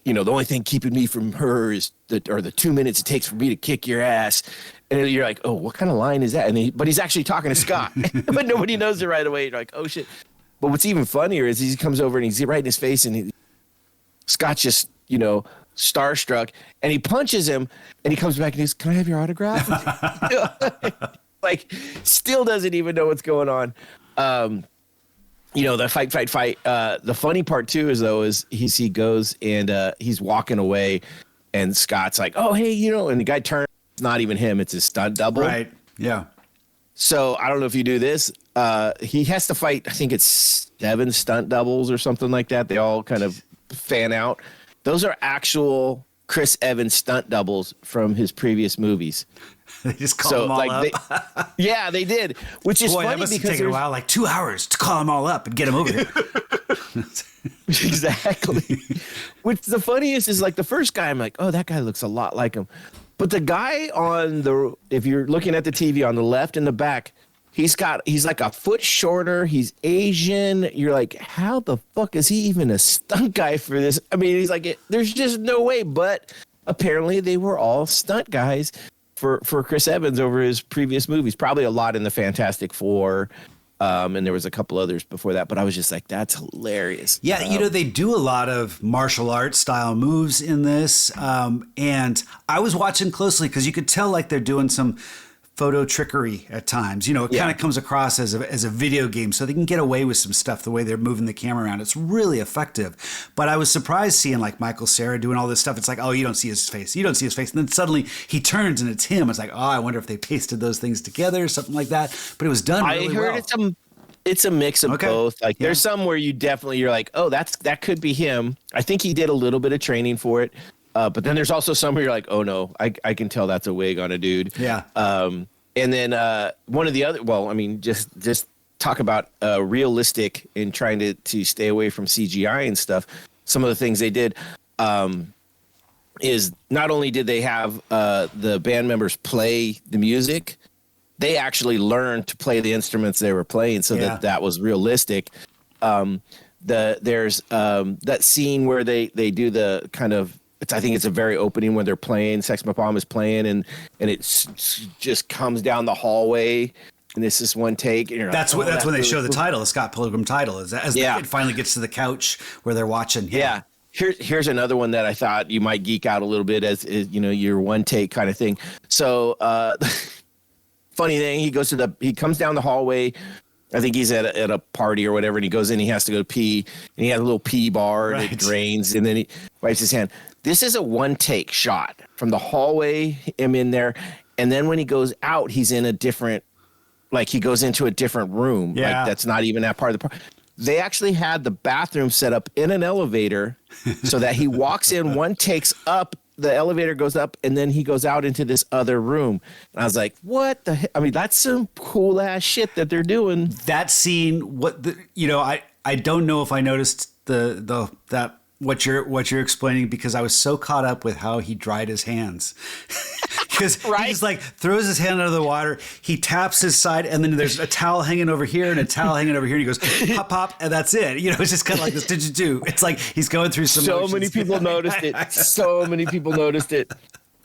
A: the only thing keeping me from her is the 2 minutes it takes for me to kick your ass. And you're like, oh, what kind of line is that? But he's actually talking to Scott, but nobody knows it right away. You're like, oh shit. But what's even funnier is he comes over and he's right in his face, and Scott's just, starstruck, and he punches him, and he comes back and he's, can I have your autograph? Like, still doesn't even know what's going on. The fight. The funny part too is he goes and he's walking away, and Scott's like, oh, hey, and the guy turns, it's not even him, it's his stunt double.
B: right. Yeah.
A: So I don't know if you do this. He has to fight, I think it's 7 stunt doubles or something like that. They all kind of fan out. Those are actual Chris Evans stunt doubles from his previous movies.
B: They just call them all up.
A: Yeah, they did. Which is funny,
B: that must have
A: because
B: taken a while, like 2 hours to call them all up and get them over here.
A: Exactly. Which the funniest is like the first guy, I'm like, oh, that guy looks a lot like him. But the guy if you're looking at the TV on the left and the back, he's like a foot shorter. He's Asian. You're like, how the fuck is he even a stunt guy for this? I mean, he's like, there's just no way. But apparently they were all stunt guys for Chris Evans over his previous movies. Probably a lot in the Fantastic Four. And there was a couple others before that, but I was just like, that's hilarious.
B: Yeah, they do a lot of martial arts style moves in this. And I was watching closely because you could tell like they're doing some photo trickery at times. It kind of comes across as a video game, so they can get away with some stuff the way they're moving the camera around. It's really effective. But I was surprised seeing like Michael Cera doing all this stuff. It's like, oh, you don't see his face. You don't see his face. And then suddenly he turns and it's him. It's like, oh, I wonder if they pasted those things together or something like that. But it was done really well.
A: I heard it's a mix of both. Like there's some where you're like, oh, that could be him. I think he did a little bit of training for it. But then there's also some where you're like, oh no, I can tell that's a wig on a dude.
B: Yeah.
A: And then one of the other, well, I mean, just talk about realistic and trying to stay away from CGI and stuff. Some of the things they did is not only did they have the band members play the music, they actually learned to play the instruments they were playing, so that was realistic. There's that scene where they do the kind of, I think it's a very opening when they're playing, Sex Bob-Omb is playing, and it just comes down the hallway, and this is one take. And
B: that's when they show the title, the Scott Pilgrim title, as the kid finally gets to the couch where they're watching.
A: Yeah. Here's another one that I thought you might geek out a little bit as your one take kind of thing. So funny thing, he comes down the hallway. I think he's at a party or whatever, and he goes in. He has to go to pee, and he has a little pee bar, and it drains, and then he wipes his hand. This is a one take shot from the hallway, him in there, and then when he goes out, he's in a different, like he goes into a different room.
B: Yeah.
A: Like that's not even that part of the party. They actually had the bathroom set up in an elevator so that he walks in, one takes up, the elevator goes up, and then he goes out into this other room. And I was like, what the heck? I mean, that's some cool ass shit that they're doing.
B: That scene, I don't know if I noticed what you're explaining, because I was so caught up with how he dried his hands. Because he just like throws his hand under the water, he taps his side, and then there's a towel hanging over here and a towel hanging over here, and he goes pop pop, and that's it. It's just kind of like this. Did you do? It's like he's going through some.
A: So
B: motions.
A: many people noticed it. So many people noticed it.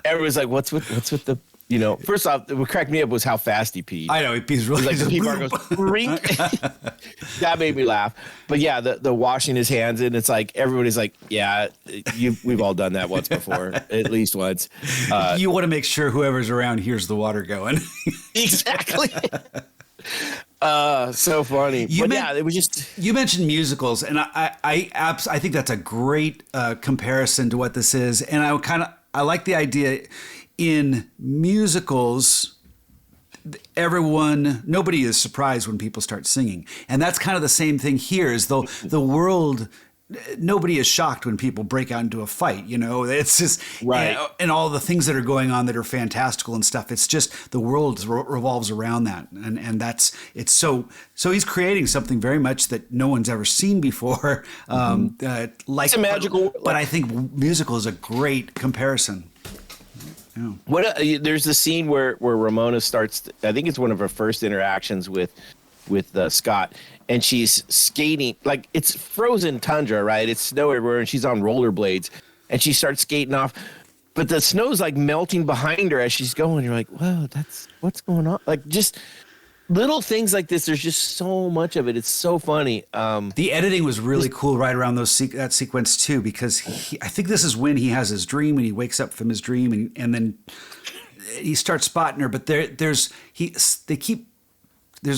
A: Everyone's like, what's with the? First off, what cracked me up was how fast he peed.
B: I know he pees really.
A: Like the pee bar goes rink. That made me laugh. But yeah, the washing his hands in. It's like everybody's like, yeah, we've all done that once before, at least once.
B: You want to make sure whoever's around hears the water going.
A: Exactly. So funny. It was just.
B: You mentioned musicals, and I think that's a great comparison to what this is, and I like the idea. In musicals, nobody is surprised when people start singing. And that's kind of the same thing here, as though the world, nobody is shocked when people break out into a fight, it's just,
A: right.
B: And all the things that are going on that are fantastical and stuff. It's just the world revolves around that. And it's so he's creating something very much that no one's ever seen before. It's
A: a magical,
B: but I think musical is a great comparison.
A: Yeah. There's the scene where Ramona starts. I think it's one of her first interactions with Scott, and she's skating like it's frozen tundra, right? It's snow everywhere, and she's on rollerblades, and she starts skating off, but the snow's like melting behind her as she's going. You're like, wow, that's what's going on? Like just little things like this. There's just so much of it. It's so funny.
B: The editing was really cool right around that sequence too, because I think this is when he has his dream and he wakes up from his dream and then he starts spotting her. But there's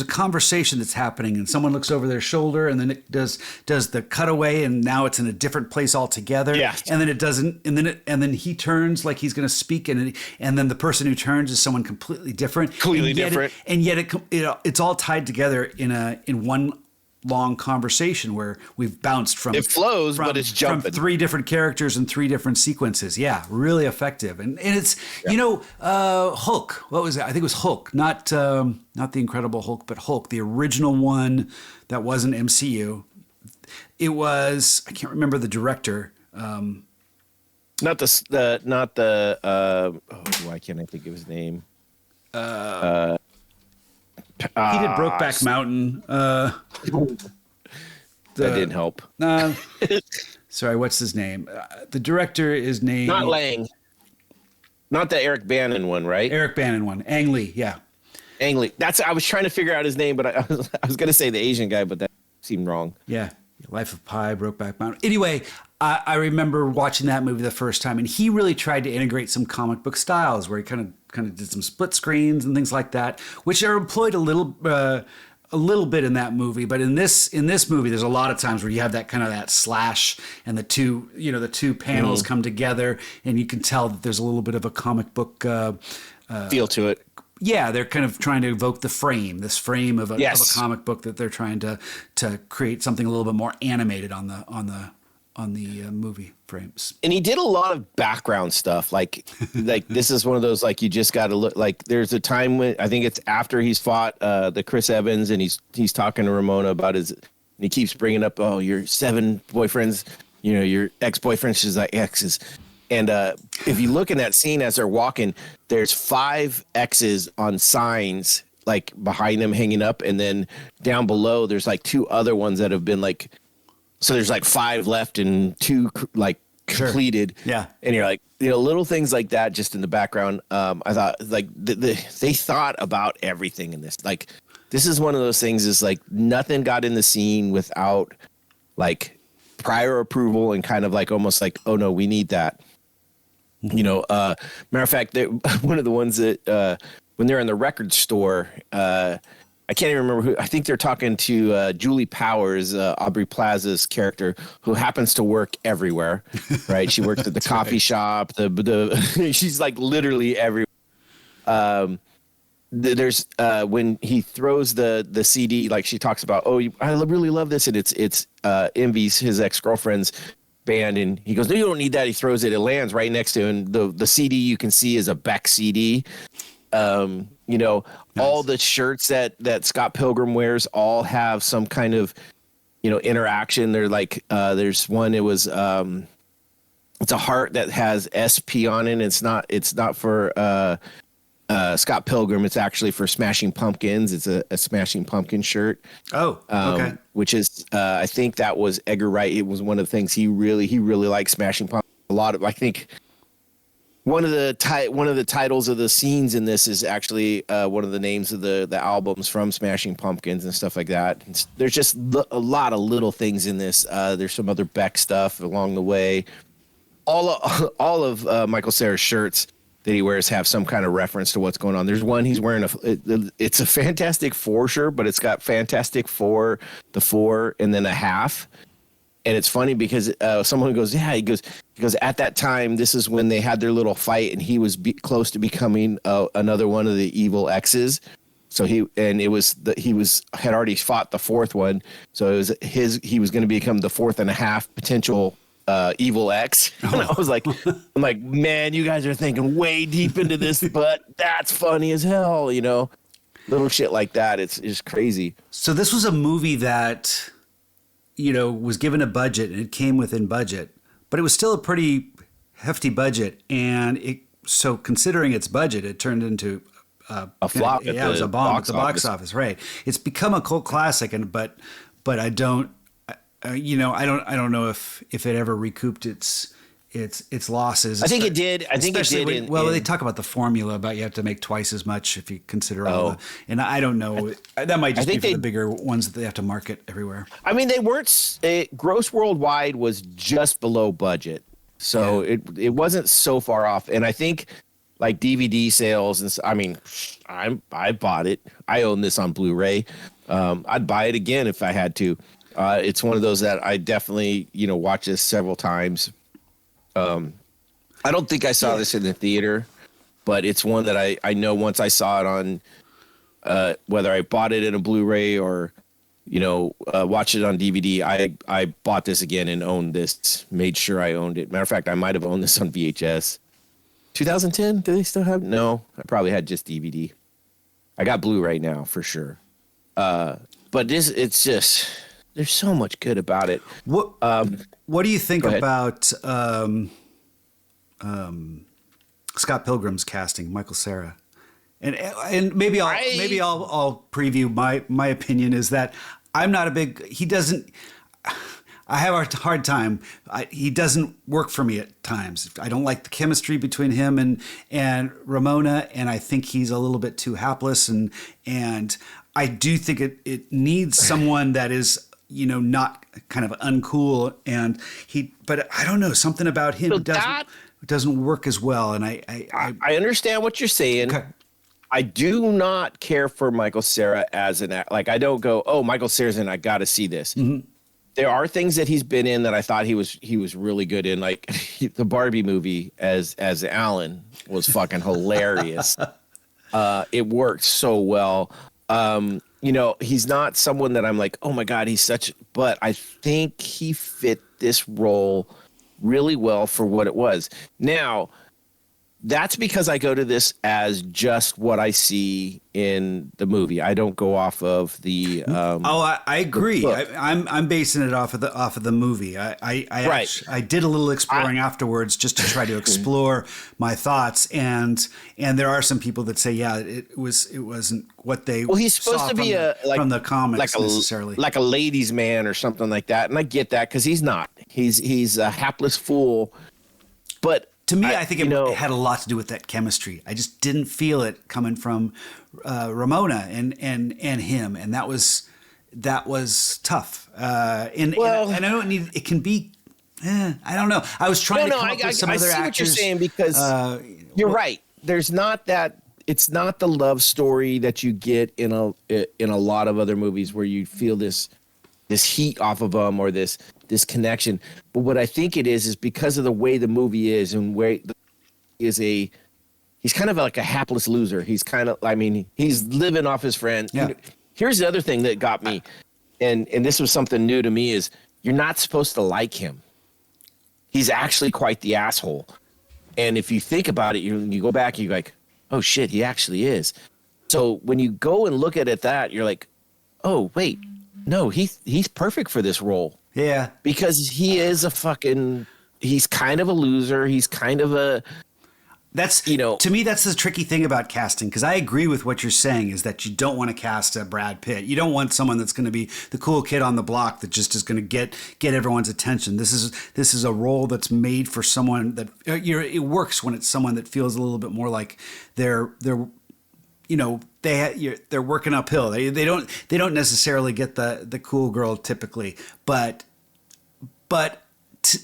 B: a conversation that's happening, and someone looks over their shoulder, and then it does the cutaway, and now it's in a different place altogether.
A: Yes.
B: And then it doesn't, and then he turns like he's going to speak, and then the person who turns is someone completely different. And yet it's all tied together in one long conversation where we've bounced from.
A: It flows, but it's jumping.
B: From three different characters and three different sequences. Yeah, really effective. And it's, Hulk. What was it? I think it was Hulk, not the Incredible Hulk, but Hulk, the original one that wasn't MCU. It was, I can't remember the director.
A: Why can't I think of his name?
B: He did Brokeback Mountain.
A: That didn't help.
B: Sorry, what's his name? The director is named...
A: Not Lang. Not the Eric Bannon one, right?
B: Eric Bannon one. Ang Lee, yeah.
A: Ang Lee. I was trying to figure out his name, but I was going to say the Asian guy, but that seemed wrong.
B: Yeah. Life of Pi, Brokeback Mountain. Anyway, I remember watching that movie the first time, and he really tried to integrate some comic book styles where he kind of did some split screens and things like that, which are employed a little bit in that movie. But in this movie, there's a lot of times where you have that slash, and the two panels come together, and you can tell that there's a little bit of a comic book
A: feel to it.
B: Yeah, they're kind of trying to evoke this frame of a comic book that they're trying to create something a little bit more animated on the movie frames.
A: And he did a lot of background stuff. Like this is one of those, like, you just got to look. Like there's a time when I think it's after he's fought the Chris Evans, and he's talking to Ramona about and he keeps bringing up, oh, your 7 boyfriends, your ex-boyfriends. She's like, exes. And if you look in that scene as they're walking, there's 5 X's on signs like behind them hanging up, and then down below there's like 2 other ones that have been like. So there's like 5 left and 2 like completed.
B: Sure. Yeah,
A: and you're like, little things like that just in the background. I thought like they thought about everything in this. Like this is one of those things is like nothing got in the scene without like prior approval and kind of like almost like, oh no, we need that. You know, matter of fact, one of the ones that when they're in the record store, I can't even remember who. I think they're talking to Julie Powers, Aubrey Plaza's character, who happens to work everywhere. Right? She works at the coffee shop. She's like literally everywhere. There's when he throws the CD, like she talks about, oh, I really love this, and it's Envy's, his ex-girlfriend's band, and he goes, no, you don't need that. He throws it, it lands right next to him. The CD you can see is a Beck CD. You know, nice. All the shirts that Scott Pilgrim wears all have some kind of, you know, interaction. They're like, there's one, it was, it's a heart that has SP on it. It's not for Scott Pilgrim. It's actually for Smashing Pumpkins. It's a Smashing Pumpkin shirt. Oh, okay. Which is, I think that was Edgar Wright. It was one of the things he really liked Smashing Pumpkins. A lot of, I think, one of the titles of the scenes in this is actually one of the names of the albums from Smashing Pumpkins and stuff like that. There's just a lot of little things in this. There's some other Beck stuff along the way. All of Michael Cera's shirts that he wears have some kind of reference to what's going on. There's one he's wearing it's a Fantastic Four shirt, but it's got Fantastic Four, the 4, and then a half. And it's funny because someone goes, yeah, he goes, at that time, this is when they had their little fight, and he was close to becoming another one of the evil X's. So he had already fought the 4th one. So it was he was going to become the 4th and a half potential evil X. And I was like, I'm like, man, you guys are thinking way deep into this, but that's funny as hell, you know, little shit like that. It's just crazy.
B: So this was a movie that, you know, was given a budget, and it came within budget, but it was still a pretty hefty budget. And so considering its budget, it turned into
A: a flop.
B: It was a bomb at the box office. Right. It's become a cult classic, but I don't know if it ever recouped its losses.
A: I think it did. I think it did.
B: They talk about the formula about you have to make twice as much if you consider all and I don't know. That might just be for the bigger ones that they have to market everywhere.
A: I mean, they weren't gross worldwide was just below budget. So it wasn't so far off. And I think like DVD sales, and I mean, I bought it. I own this on Blu-ray. I'd buy it again if I had to. It's one of those that I definitely, you know, watch this several times. I don't think I saw this in the theater, but it's one that I know once I saw it on, whether I bought it in a Blu-ray or, you know, watched it on DVD, I bought this again and owned this, made sure I owned it. Matter of fact, I might have owned this on VHS. 2010, do they still have? No, I probably had just DVD. I got Blu-ray now for sure. But it's just, there's so much good about it.
B: What do you think about Scott Pilgrim's casting, Michael Cera? And maybe I'll preview my opinion is that I'm not a big. He doesn't. I have a hard time. He doesn't work for me at times. I don't like the chemistry between him and Ramona, and I think he's a little bit too hapless. And I do think it needs someone that is, you know, not kind of uncool. But I don't know, something about him doesn't work as well. And I
A: understand what you're saying. Okay. I do not care for Michael Cera as an act. Like, I don't go, oh, Michael Cera's in, I got to see this. Mm-hmm. There are things that he's been in that I thought he was really good in, like the Barbie movie as Alan was fucking hilarious. It worked so well. You know, he's not someone that I'm like, oh my God, but I think he fit this role really well for what it was. Now, that's because I go to this as just what I see in the movie. I don't go off of the.
B: I agree. I'm basing it off of the movie. I did a little exploring afterwards just to try to explore my thoughts, and there are some people that say, yeah, it wasn't what they.
A: Well, he's supposed to be
B: from the comics necessarily,
A: like a ladies' man or something like that, and I get that because he's not. He's a hapless fool, but.
B: To me, I think it had a lot to do with that chemistry. I just didn't feel it coming from Ramona and him, and that was that was tough. And
A: Well-
B: I don't need it can be. I don't know. I was trying to come up with some
A: I
B: other
A: see
B: actors.
A: what you're saying because you're right. There's not that. It's not the love story that you get in a lot of other movies where you feel this heat off of them or this connection. But what I think it is because of the way the movie is and where he's kind of like a hapless loser. He's kind of, I mean, he's living off his friend.
B: Yeah.
A: Here's the other thing that got me, and this was something new to me, is you're not supposed to like him. He's actually quite the asshole. And if you think about it, you go back and you're like, oh shit, he actually is. So when you go and look at it that, you're like, oh wait, no, he's perfect for this role.
B: Yeah.
A: Because he is he's kind of a loser. He's kind of a,
B: That's, to me, that's the tricky thing about casting, because I agree with what you're saying is that you don't want to cast a Brad Pitt. You don't want someone that's going to be the cool kid on the block that just is going to get everyone's attention. This is a role that's made for someone that it works when it's someone that feels a little bit more like they're working uphill. They don't necessarily get the cool girl typically, but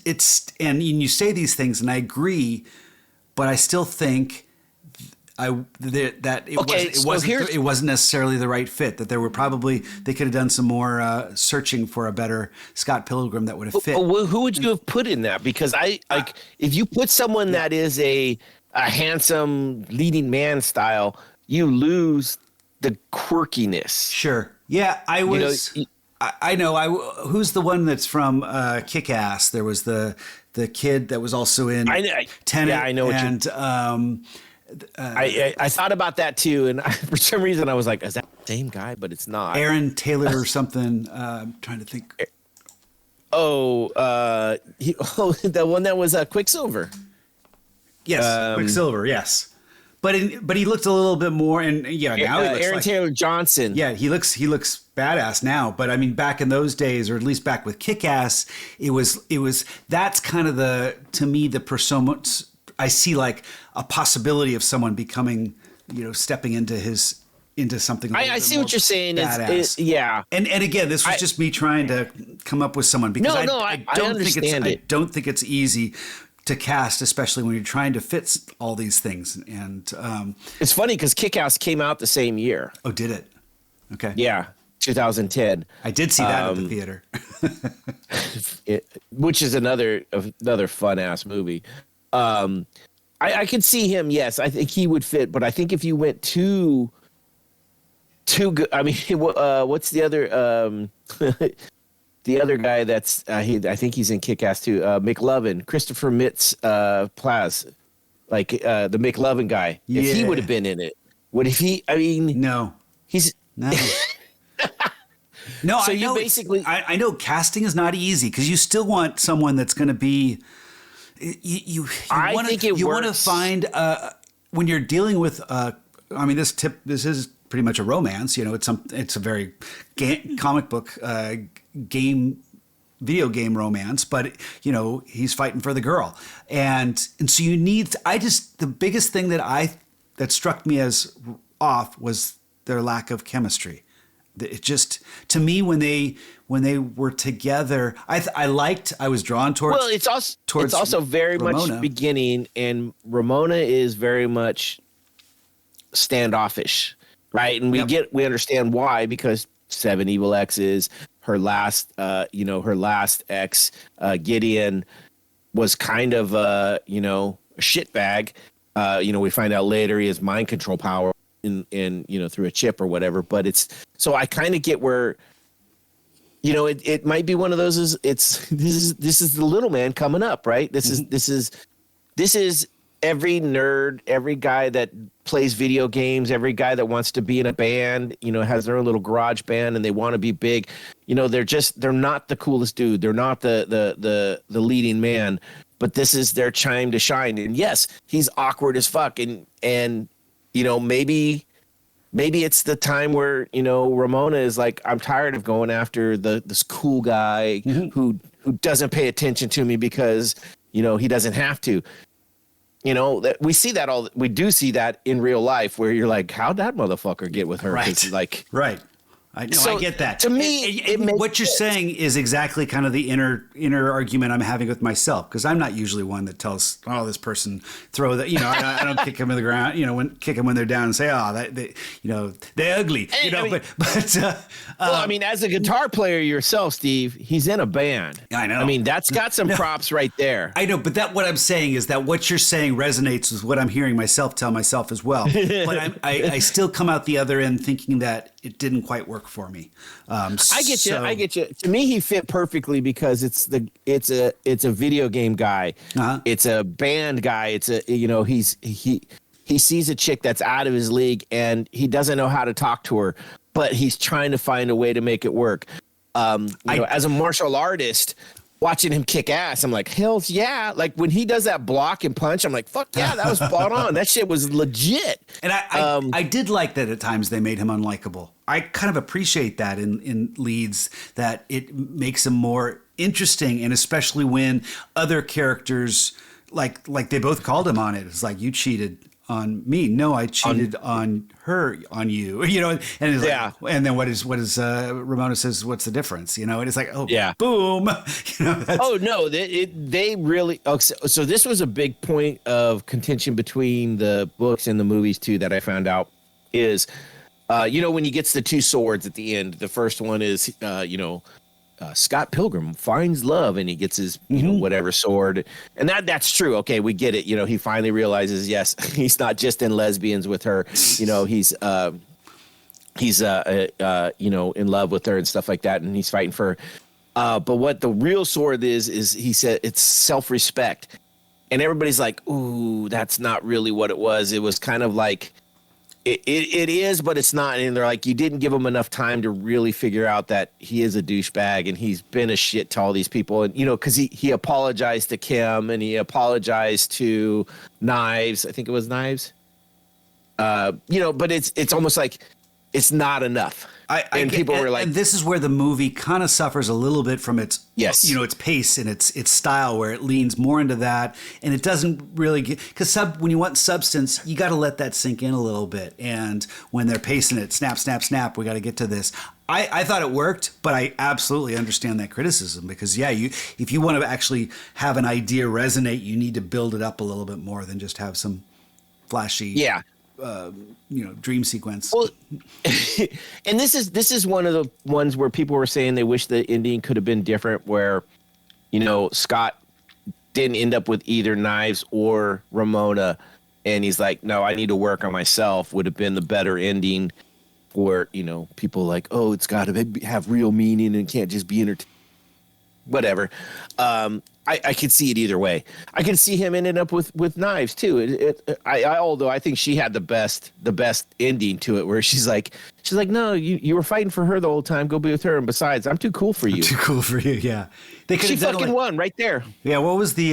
B: it's and you say these things and I agree. But I still think it wasn't necessarily the right fit. That they could have done some more searching for a better Scott Pilgrim that would have fit.
A: Well, who would you have put in that? Because if you put someone that is a handsome leading man style, you lose the quirkiness.
B: Sure. Yeah, I was. I know. Who's the one that's from Kick-Ass? There was the kid that was also in Tenet.
A: Yeah, I know. I thought about that too, and for some reason I was like, "Is that the same guy?" But it's not.
B: Aaron Taylor or something. I'm trying to think.
A: The one that was Quicksilver.
B: Yes, Quicksilver. Yes. But he looked a little bit more, and now he looks
A: Aaron Taylor Johnson.
B: Yeah, he looks badass now. But I mean, back in those days, or at least back with Kick-Ass, it was that's kind of to me the persona. I see like a possibility of someone becoming, stepping into something.
A: I see what you're saying. Yeah.
B: And again, this was just me trying to come up with someone because I don't think it's easy to cast, especially when you're trying to fit all these things. And
A: it's funny because Kick-Ass came out the same year.
B: Oh, did it? Okay.
A: Yeah, 2010.
B: I did see that at the theater.
A: Which is another fun ass movie. I could see him. Yes, I think he would fit. But I think if you went too good, I mean, what's the other? The other guy that's I think he's in Kick-Ass too. McLovin, Christopher Mintz-Plasse, like the McLovin guy.
B: Yeah.
A: If he would have been in it, what if he? I mean,
B: no,
A: he's
B: no. No,
A: so
B: I know
A: basically,
B: I know casting is not easy because you still want someone that's going to be. You want to find when you're dealing with. I mean, this is pretty much a romance. It's a very comic book video game romance, but he's fighting for the girl, and so you need. The biggest thing that struck me as off was their lack of chemistry. It just, to me, when they were together, I was drawn towards.
A: Well, it's also very
B: Ramona.
A: much beginning, and Ramona is very much standoffish, right? And we understand why, because 7 Evil X's, her last ex, Gideon, was kind of a shitbag. We find out later he has mind control power in through a chip or whatever. But it's so I kind of get where it might be one of those. This is the little man coming up, right? This is every nerd, every guy that plays video games, every guy that wants to be in a band, has their own little garage band and they want to be big. They're not the coolest dude. They're not the leading man, but this is their time to shine. And yes, he's awkward as fuck. And maybe it's the time where, Ramona is like, I'm tired of going after this cool guy who doesn't pay attention to me because, he doesn't have to. That we do see that in real life where you're like, how'd that motherfucker get with her?
B: Right.
A: Like,
B: right. I
A: So,
B: get that.
A: to me, it makes
B: what you're saying is exactly kind of the inner argument I'm having with myself, because I'm not usually one that tells, oh, this person throw that, I don't kick them in the ground, kick them when they're down and say, oh, they're ugly,
A: well, I mean, as a guitar player yourself, Steve, he's in a band.
B: I know.
A: I mean, that's got some props right there.
B: I know, but what I'm saying is that what you're saying resonates with what I'm hearing myself tell myself as well. But I still come out the other end thinking that it didn't quite work for me. I
A: get you. To me, he fit perfectly because it's a video game guy.
B: Uh-huh.
A: It's a band guy. It's he sees a chick that's out of his league and he doesn't know how to talk to her, but he's trying to find a way to make it work. As a martial artist, watching him kick ass, I'm like, hell yeah. Like when he does that block and punch, I'm like, fuck yeah, that was spot on. That shit was legit.
B: And I did like that at times they made him unlikable. I kind of appreciate that in leads, that it makes him more interesting, and especially when other characters, like they both called him on it. It's like, you cheated on me. No, I cheated on her, on you. And it's like, and then what does Ramona says? What's the difference? And it's like, oh yeah, boom.
A: Oh no, they really. So this was a big point of contention between the books and the movies too. That I found out is, when he gets the two swords at the end. The first one is, Scott Pilgrim finds love, and he gets his whatever sword, and that's true. Okay, we get it. He finally realizes, yes, he's not just in lesbians with her. He's in love with her and stuff like that, and he's fighting for her. But what the real sword is he said it's self-respect, and everybody's like, ooh, that's not really what it was. It was kind of like. It is, but it's not. And they're like, you didn't give him enough time to really figure out that he is a douchebag and he's been a shit to all these people. And, because he apologized to Kim and he apologized to Knives. I think it was Knives. But it's almost like it's not enough. People were like,
B: and this is where the movie kind of suffers a little bit from its, its pace and its style, where it leans more into that, and it doesn't really get, because when you want substance, you got to let that sink in a little bit. And when they're pacing it, snap, snap, snap, we got to get to this. I thought it worked, but I absolutely understand that criticism because, if you want to actually have an idea resonate, you need to build it up a little bit more than just have some flashy, dream sequence.
A: Well, and this is one of the ones where people were saying they wish the ending could have been different, where, Scott didn't end up with either Knives or Ramona, and he's like, no, I need to work on myself, would have been the better ending for, people like, oh, it's got to have real meaning and can't just be entertainment. Whatever. I could see it either way. I can see him ending up with Knives too. Although I think she had the best ending to it, where she's like, no, you were fighting for her the whole time. Go be with her. And besides, I'm too cool for you.
B: Too cool for you. Yeah.
A: She fucking won right there.
B: Yeah. What was the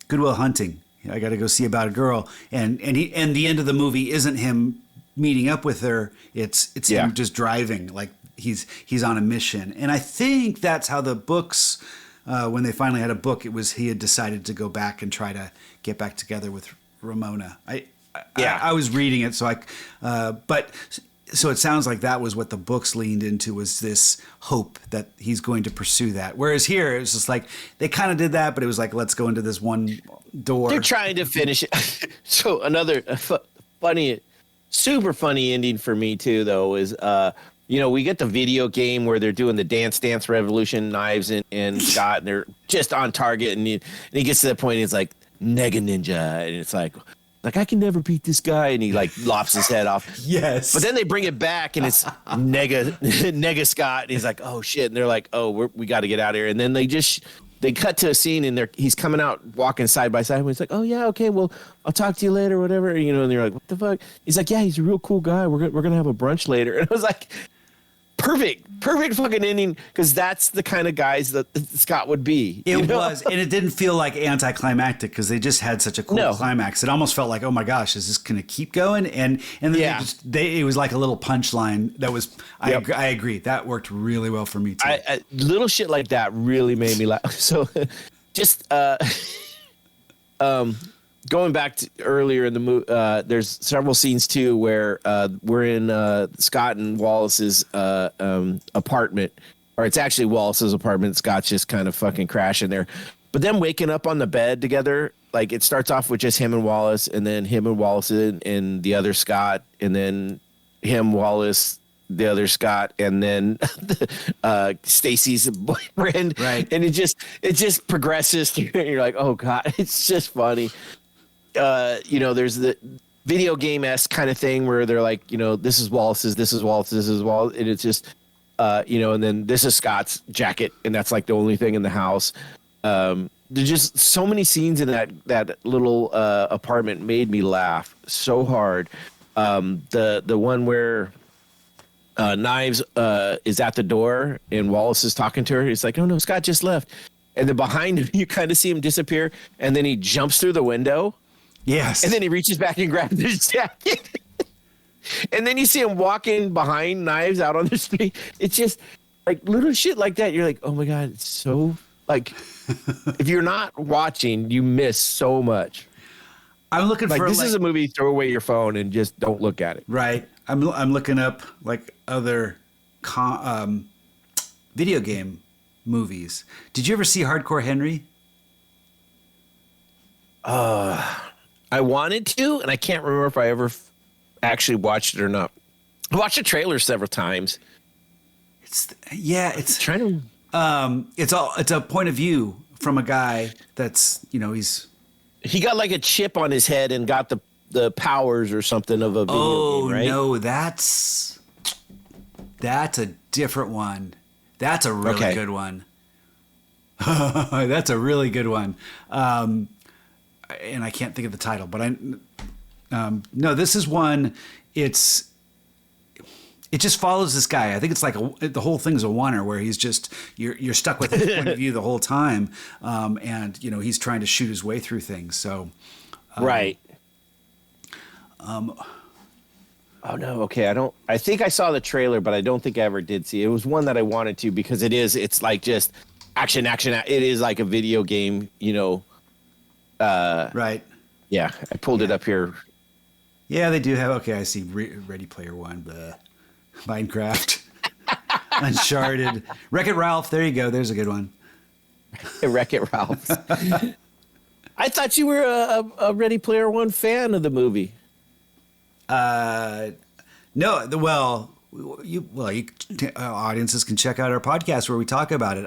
B: Good Will Hunting? I got to go see about a girl, and the end of the movie isn't him meeting up with her. It's him just driving, like he's on a mission. And I think that's how the books. When they finally had a book, it was he had decided to go back and try to get back together with Ramona. I was reading it, so it sounds like that was what the books leaned into, was this hope that he's going to pursue that. Whereas here, it was just like they kind of did that, but it was like, let's go into this one door.
A: They're trying to finish it. So another super funny ending for me too, though, is we get the video game where they're doing the Dance Revolution, Knives and Scott, and they're just on target. And he gets to that point, and he's like, Nega Ninja. And it's like, I can never beat this guy. And he like lops his head off.
B: Yes.
A: But then they bring it back, and it's Nega Scott. And he's like, oh, shit. And they're like, oh, we got to get out of here. And then they cut to a scene, and he's coming out walking side by side. And he's like, oh, yeah, okay, well, I'll talk to you later, whatever. And they're like, what the fuck? He's like, yeah, he's a real cool guy. We're going to have a brunch later. And I was like, perfect fucking ending, because that's the kind of guys that Scott would be.
B: It was, and it didn't feel like anticlimactic because they just had such a cool climax. It almost felt like, oh my gosh, is this going to keep going? And then it was like a little punchline that was. I agree, that worked really well for me too.
A: Little shit like that really made me laugh. So, just going back to earlier in the movie, there's several scenes too where we're in Scott and Wallace's apartment, or it's actually Wallace's apartment. Scott's just kind of fucking crashing there, but them waking up on the bed together. Like it starts off with just him and Wallace, and then him and Wallace and the other Scott, and then him, Wallace, the other Scott, and then Stacy's boyfriend.
B: Right.
A: And it just progresses to, and you're like, oh God, it's just funny. There's the video game-esque kind of thing where they're like, this is Wallace's, this is Wallace's, this is Wallace, and it's just, and then this is Scott's jacket, and that's like the only thing in the house. There's just so many scenes in that little apartment made me laugh so hard. The one where Knives is at the door and Wallace is talking to her. He's like, oh no, Scott just left. And then behind him, you kind of see him disappear, and then he jumps through the window.
B: Yes.
A: And then he reaches back and grabs his jacket. And then you see him walking behind Knives out on the street. It's just like little shit like that. You're like, oh my God, it's so like, if you're not watching, you miss so much.
B: I'm looking
A: Like
B: for
A: this is a movie, throw away your phone and just don't look at it.
B: right. I'm looking up like other video game movies. Did you ever see Hardcore Henry?
A: I wanted to, and I can't remember if I ever actually watched it or not. I watched the trailer several times.
B: It's
A: Trying to.
B: it's a point of view from a guy that's
A: He got like a chip on his head and got the powers or something of a video game, right?
B: No, that's a different one. That's a really good one. That's a really good one. And I can't think of the title, but no, this is one. It just follows this guy. I think it's like the whole thing's a oneer where he's just you're stuck with his point of view the whole time, and he's trying to shoot his way through things. So,
A: Right. Oh no. Okay. I think I saw the trailer, but I don't think I ever did see it. It was one that I wanted to because it's like just action. It is like a video game,
B: right.
A: Yeah. I pulled it up here.
B: Yeah, they do have. Okay, I see. Ready Player One, the Minecraft, Uncharted, Wreck-It Ralph. There you go. There's a good one.
A: Wreck-It Ralph. I thought you were a Ready Player One fan of the movie.
B: No. Audiences can check out our podcast where we talk about it.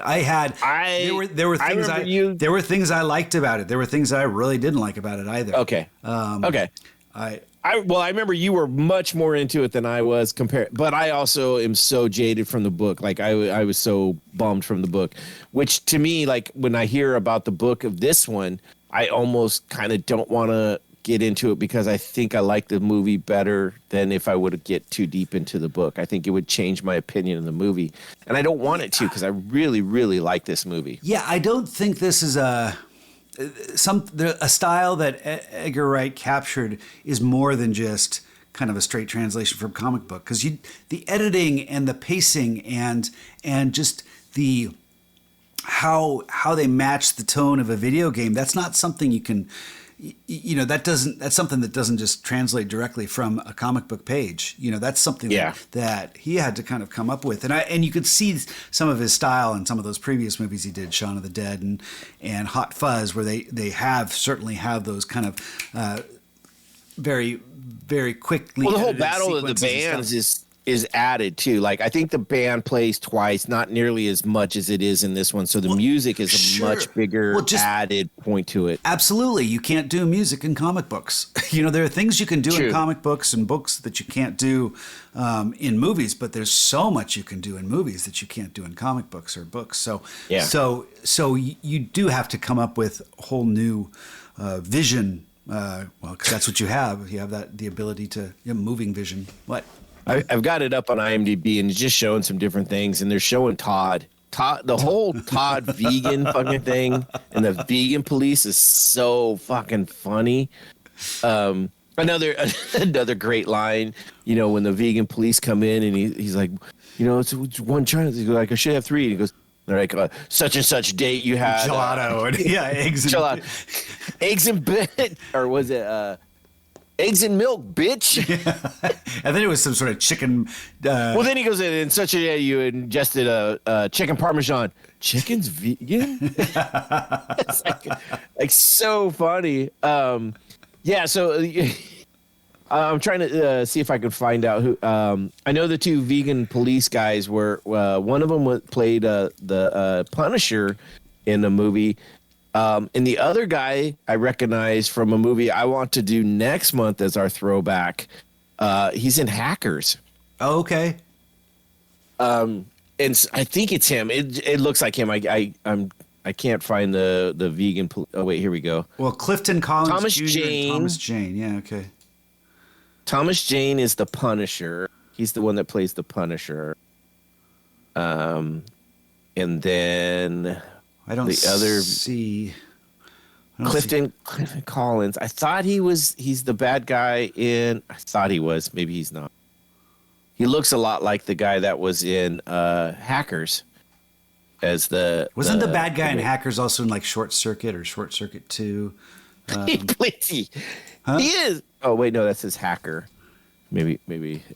B: There were things I liked about it. There were things I really didn't like about it either.
A: Okay. Okay. I remember you were much more into it than I was but I also am so jaded from the book. Like I was so bummed from the book, which to me, like when I hear about the book of this one, I almost kind of don't want to get into it because I think I like the movie better than if I would get too deep into the book. I think it would change my opinion of the movie, and I don't want it to because I really, really like this movie.
B: Yeah, I don't think this is a style that Edgar Wright captured is more than just kind of a straight translation from comic book, because the editing and the pacing and just the how they match the tone of a video game, that's not something you can that's something that doesn't just translate directly from a comic book page. That's something that he had to kind of come up with. And you could see some of his style in some of those previous movies he did, Shaun of the Dead and Hot Fuzz, where they certainly have those kind of very, very quickly.
A: Well, the whole battle of the bands is added too. Like I think the band plays twice, not nearly as much as it is in this one. So the music is a much bigger added point to it.
B: Absolutely. You can't do music in comic books. There are things you can do in comic books and books that you can't do in movies, but there's so much you can do in movies that you can't do in comic books or books. So you do have to come up with a whole new vision. Because that's what you have. You have the ability to moving vision. What?
A: I've got it up on IMDb and it's just showing some different things, and they're showing Todd, the whole Todd vegan fucking thing, and the vegan police is so fucking funny. Another great line, when the vegan police come in and he's like, it's one China. He's like, I should have three. And he goes, They're like such and such date you had
B: Gelato. Yeah, eggs.
A: gelato, eggs and or was it eggs and milk, bitch?
B: And then it was some sort of chicken.
A: Well, then he goes in such a day you ingested a chicken parmesan. Chicken's vegan. It's like so funny. Yeah. So I'm trying to see if I could find out who. I know the two vegan police guys were. One of them played the Punisher in the movie. And the other guy I recognize from a movie I want to do next month as our throwback. He's in Hackers.
B: Oh, okay.
A: And I think it's him. It looks like him. I can't find the vegan. Oh wait, here we go.
B: Well, Clifton Collins
A: Thomas
B: Jr.
A: Jane.
B: And Thomas Jane. Yeah. Okay.
A: Thomas Jane is the Punisher. He's the one that plays the Punisher. And then
B: I don't
A: the other
B: see.
A: Clifton Collins. I thought he's the bad guy in. I thought he was. Maybe he's not. He looks a lot like the guy that was in Hackers. As
B: wasn't the bad guy in Hackers also in like Short Circuit or Short Circuit 2?
A: He is. Oh wait, no, that says Hacker. Maybe.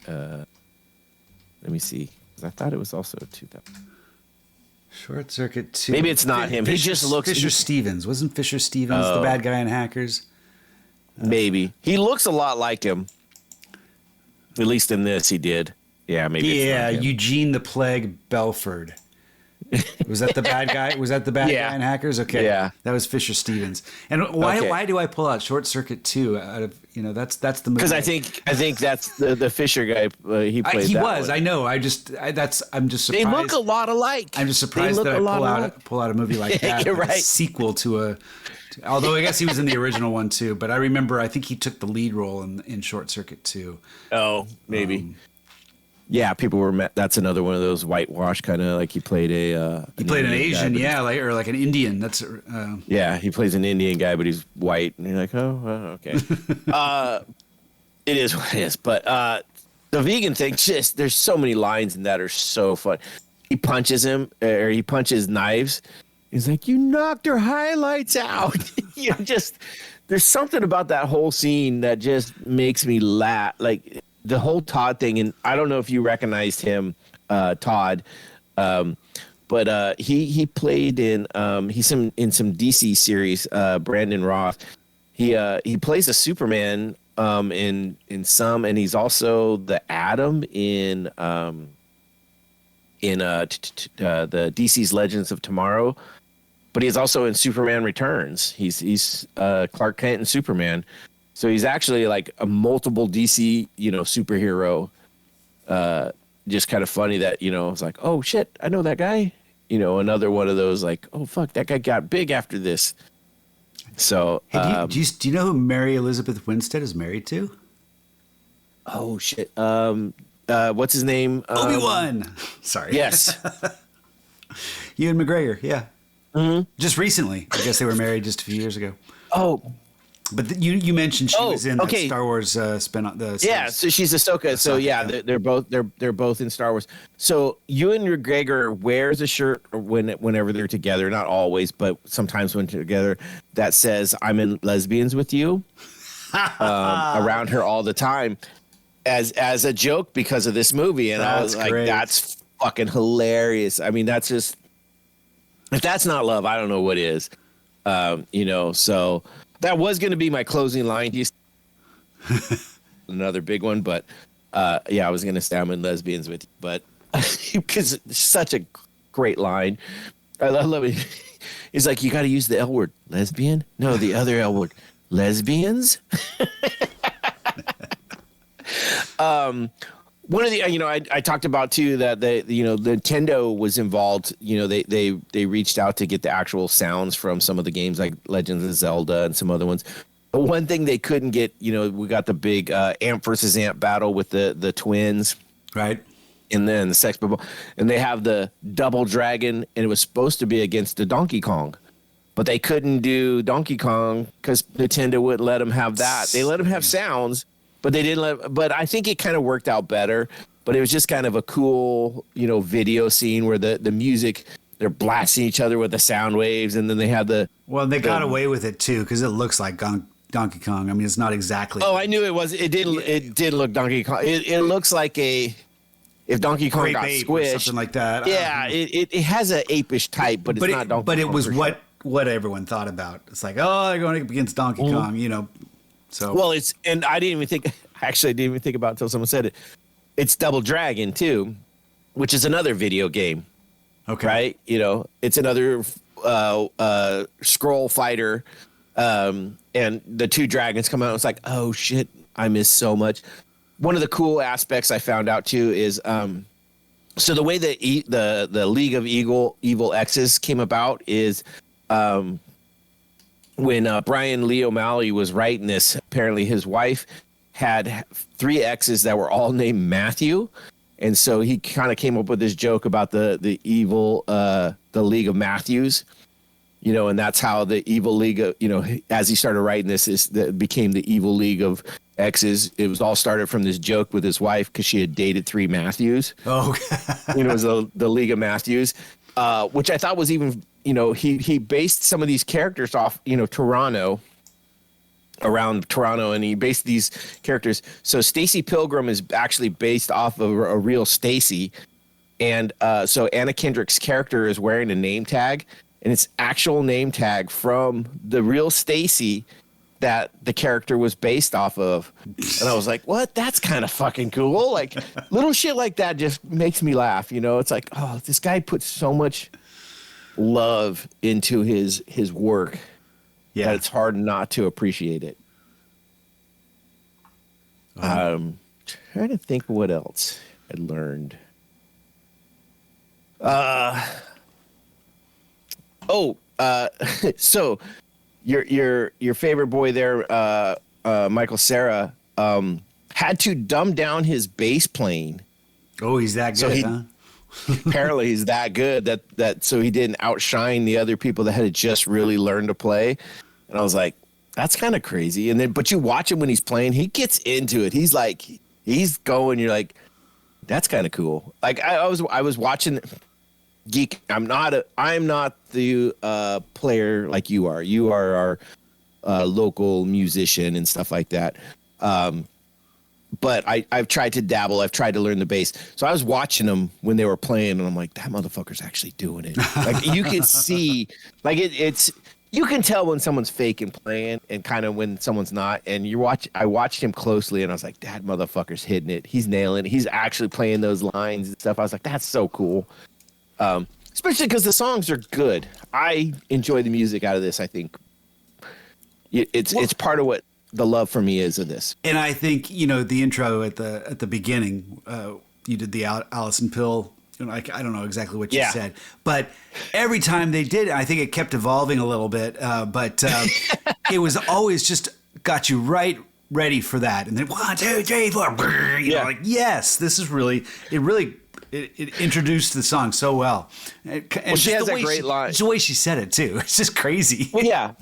A: Let me see. I thought it was also 2000.
B: Short Circuit 2.
A: Maybe it's not him. He just looks.
B: Fisher Stevens. Wasn't Fisher Stevens the bad guy in Hackers?
A: Maybe he looks a lot like him. At least in this, he did. Yeah, maybe.
B: Yeah, Eugene the Plague Belford. Was that the bad guy? Was that the bad guy in Hackers? Okay,
A: yeah,
B: that was Fisher Stevens. And why do I pull out Short Circuit 2 out of that's the movie?
A: Because I think that's the Fisher guy. He played.
B: He
A: that
B: was.
A: one.
B: I know. I'm just surprised.
A: They look a lot alike.
B: I'm just surprised that I pull out a movie like that.
A: You're right.
B: A sequel to although I guess he was in the original one too. But I remember I think he took the lead role in Short Circuit 2.
A: Oh, maybe. Yeah, people were. That's another one of those whitewash kind of like he played an
B: Asian, or like an Indian. That's
A: yeah, he plays an Indian guy, but he's white, and you're like, oh, okay. It is what it is. But the vegan thing, just there's so many lines in that are so fun. He punches him, or he punches knives. He's like, "You knocked her highlights out." There's something about that whole scene that just makes me laugh. Like the whole Todd thing, and I don't know if you recognized him, Todd, but he played in he's in some DC series. Brandon Roth, he plays a Superman in some, and he's also the Atom in the DC's Legends of Tomorrow. But he's also in Superman Returns. He's Clark Kent and Superman. So he's actually like a multiple DC, superhero. Just kind of funny that, it's like, oh shit, I know that guy. Another one of those like, oh fuck, that guy got big after this. So
B: hey, do you know who Mary Elizabeth Winstead is married to?
A: Oh shit. What's his name?
B: Obi-Wan. Sorry.
A: Yes.
B: Ewan McGregor, yeah. Mm-hmm. Just recently. I guess they were married just a few years ago.
A: Oh.
B: But you mentioned she was in that Star Wars spin-off.
A: Yeah, so she's Ahsoka. So yeah, they're both in Star Wars. So Ewan McGregor wears a shirt whenever they're together, not always, but sometimes when together, that says "I'm in lesbians with you" around her all the time, as a joke because of this movie. And I was like, great. That's fucking hilarious. I mean, that's just, if that's not love, I don't know what is. So. That was going to be my closing line. Another big one, but I was going to say I'm in lesbians with you, but because it's such a great line. I love it. He's like, you got to use the L word, lesbian? No, the other L word, lesbians? One of the, I talked about too that the Nintendo was involved. They reached out to get the actual sounds from some of the games like Legends of Zelda and some other ones. But one thing they couldn't get, we got the big Amp versus Amp battle with the twins,
B: right?
A: And then the Sex Bob-Omb, and they have the Double Dragon, and it was supposed to be against the Donkey Kong, but they couldn't do Donkey Kong because Nintendo wouldn't let them have that. They let them have sounds. But they didn't but I think it kind of worked out better. But it was just kind of a cool, video scene where the music they're blasting each other with the sound waves, and then they have the.
B: Well, they got away with it too because it looks like Donkey Kong. I mean, it's not exactly.
A: Oh, I knew it was. It did look Donkey Kong. It looks like if Donkey Kong got squished,
B: something like that.
A: Yeah, it has an apish type, but it's not Donkey Kong.
B: But it was what everyone thought about. It's like, oh, they're going up against Donkey Kong, you know. So
A: well, and I didn't even think. Actually, I didn't even think about it until someone said it. It's Double Dragon too, which is another video game.
B: Okay.
A: Right? You know, it's another scroll fighter. And the two dragons come out. And it's like, oh shit, I miss so much. One of the cool aspects I found out too is, so the way that the League of Evil Exes came about is, when Bryan Lee O'Malley was writing this, apparently his wife had 3 exes that were all named Matthew. And so he kind of came up with this joke about the League of Matthews, you know, and that's how the Evil League of, you know, as he started writing this, became the Evil League of Exes. It was all started from this joke with his wife because she had dated 3 Matthews.
B: Oh,
A: you know, it was the League of Matthews, which I thought was even, you know, he based some of these characters off, you know, around Toronto, and he based these characters. So Stacy Pilgrim is actually based off of a real Stacy, and so Anna Kendrick's character is wearing a name tag, and it's actual name tag from the real Stacy that the character was based off of. And I was like, what? That's kind of fucking cool. Like little shit like that just makes me laugh. You know, it's like, oh, this guy puts so much love into his work. Yeah, that it's hard not to appreciate it. Trying to think what else I learned. So your favorite boy there, Michael Cera, had to dumb down his bass playing.
B: Oh, he's that good, huh?
A: Apparently he's that good that so he didn't outshine the other people that had just really learned to play. And I was like, that's kind of crazy. And then, but you watch him when he's playing, he gets into it. He's like, he's going, you're like, that's kind of cool. Like I was watching Geek. I'm not the player like you are. You are our local musician and stuff like that. But I've tried to dabble. I've tried to learn the bass. So I was watching them when they were playing, and I'm like, that motherfucker's actually doing it. Like you can see, like it's you can tell when someone's faking playing and kind of when someone's not. And I watched him closely, and I was like, that motherfucker's hitting it. He's nailing it. He's actually playing those lines and stuff. I was like, that's so cool. Especially because the songs are good. I enjoy the music out of this. I think it's part of what the love for me is of this.
B: And I think, you know, the intro at the beginning, you did the Allison Pill. I don't know exactly what you said, but every time they did, I think it kept evolving a little bit. But it was always just got you right ready for that. And then 1, 2, 3, 4, you know, like, yes, this is really, it introduced the song so well. And
A: she has a great line.
B: The way she said it too. It's just crazy.
A: Well, yeah.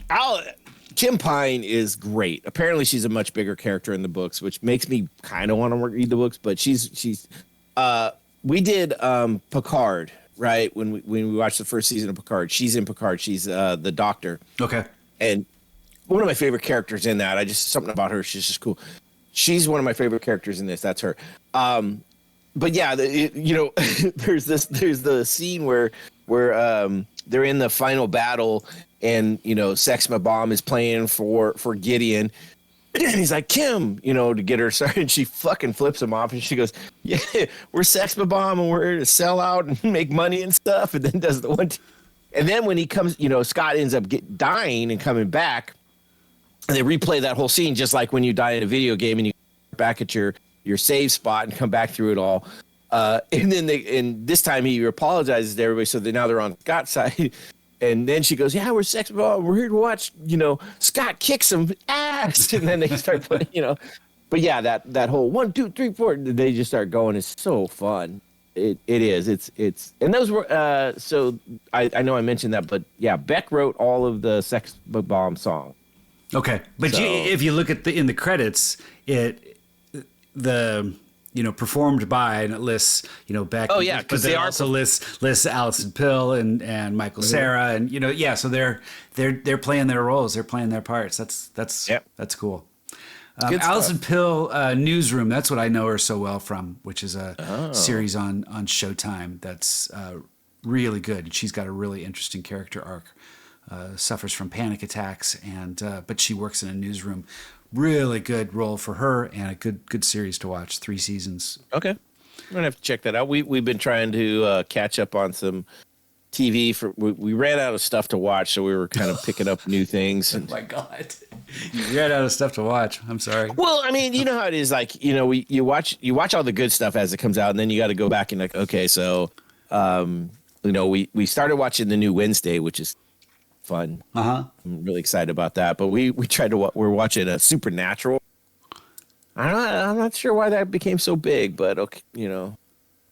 A: Kim Pine is great. Apparently she's a much bigger character in the books, which makes me kind of want to read the books, but she's we did Picard, right? When we watched the first season of Picard. She's in Picard. She's the doctor.
B: Okay.
A: And one of my favorite characters in that. Something about her, she's just cool. She's one of my favorite characters in this. That's her. But yeah, there's the scene where they're in the final battle, and Sex Bob-Omb is playing for Gideon, and he's like, Kim, to get her started, and she fucking flips him off, and she goes, yeah, we're Sex Bob-Omb, and we're here to sell out and make money and stuff, and then does the one, and then when he comes, Scott ends up dying and coming back, and they replay that whole scene just like when you die in a video game and you get back at your save spot and come back through it all. And then this time he apologizes to everybody, so now they're on Scott's side. And then she goes, yeah, we're Sex Bob. We're here to watch, Scott kick some ass. And then they start putting, but yeah, that whole 1, 2, 3, 4, they just start going. It's so fun. It is. It's, and those were, so I know I mentioned that, but yeah, Beck wrote all of the Sex Bob-Omb songs.
B: Okay. But if you look at in the credits, performed by, and it lists, Beck.
A: Oh, yeah,
B: but
A: 'cause
B: then
A: they are
B: also lists Alison Pill and Michael Cera, and so they're playing their roles, they're playing their parts. That's cool.
A: Good
B: Alison
A: stuff.
B: Pill, Newsroom. That's what I know her so well from, which is a series on Showtime that's really good. She's got a really interesting character arc. Suffers from panic attacks, but she works in a newsroom. Really good role for her, and a good series to watch. 3 seasons.
A: Okay, I'm gonna have to check that out. We've been trying to catch up on some TV. We ran out of stuff to watch, so we were kind of picking up new things.
B: Oh my God, you ran out of stuff to watch. I'm sorry.
A: Well, I mean, you know how it is. Like, you watch all the good stuff as it comes out, and then you got to go back and like, okay, so, we started watching the new Wednesday, which is fun. I'm really excited about that. But we're watching a Supernatural. I'm not sure why that became so big, but okay,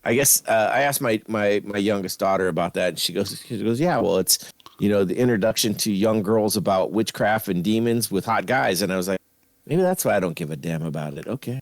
A: I guess I asked my youngest daughter about that, and she goes, yeah, well, it's the introduction to young girls about witchcraft and demons with hot guys, and I was like, maybe that's why I don't give a damn about it. Okay.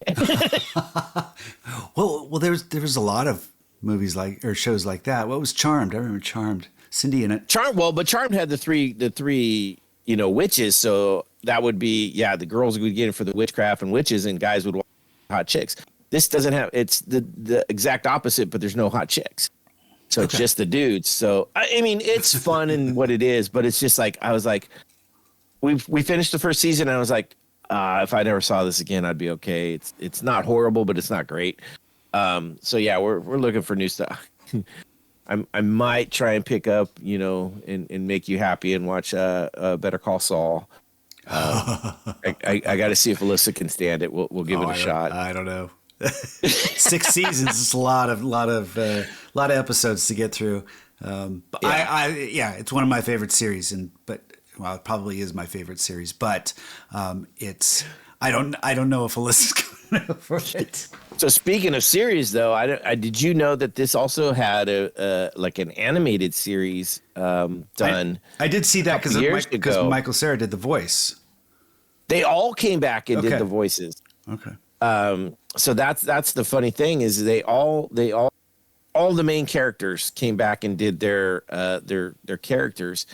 B: well, there was a lot of movies or shows like that. What was Charmed? I remember Charmed. Cindy in it.
A: Charmed had the three witches, so that would be the girls would get it for the witchcraft and witches, and guys would watch hot chicks. This doesn't have, it's the exact opposite, but there's no hot chicks, so it's just the dudes. So I mean, it's fun and what it is, but it's just like I was like, we finished the first season, and I was like, if I never saw this again, I'd be okay. It's not horrible, but it's not great. So yeah, we're looking for new stuff. I might try and pick up, and make you happy and watch Better Call Saul. I got to see if Alyssa can stand it. We'll give it a shot.
B: I don't know. 6 seasons is a lot of episodes to get through. But it's one of my favorite series, it probably is my favorite series. But I don't know if Alyssa's going to for it.
A: So speaking of series, though, did you know that this also had an animated series done?
B: I did see that because Michael Cera did the voice.
A: They all came back and did the voices.
B: Okay.
A: So that's the funny thing is all the main characters came back and did their characters.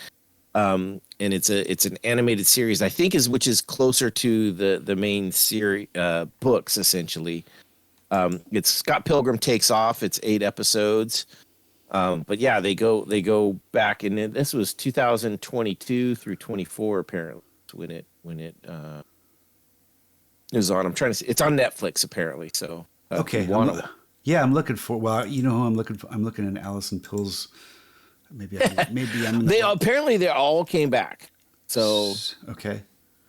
A: And it's an animated series, I think, which is closer to the main series books essentially. It's Scott Pilgrim Takes Off. It's 8 episodes. But yeah, they go back, and this was 2022 through 24 apparently when it was on. I'm trying to see. It's on Netflix apparently. So
B: okay, I'm looking for. Well, who I'm looking for. I'm looking at Alison Pill's. Maybe I'm.
A: They all came back. So
B: okay.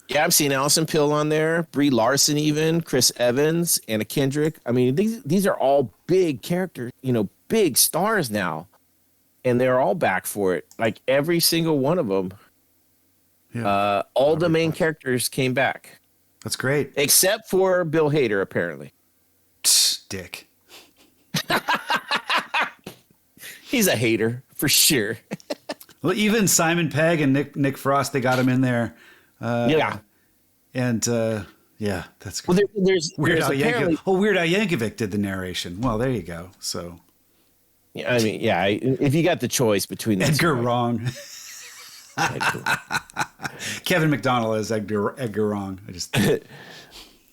A: Yeah, I've seen Alison Pill on there, Brie Larson, even Chris Evans, Anna Kendrick. I mean, these are all big characters, big stars now, and they're all back for it. Like every single one of them. Yeah. All the main characters came back.
B: That's great,
A: except for Bill Hader, apparently.
B: Dick.
A: He's a hater for sure.
B: Well, even Simon Pegg and Nick Frost, they got him in there. And that's great.
A: Well, there's
B: Weird Al Yankovic. Weird Al Yankovic did the narration. Well, there you go. So,
A: yeah, I mean, yeah, if you got the choice between
B: Edgar Wrong, Kevin McDonald as Edgar Wrong.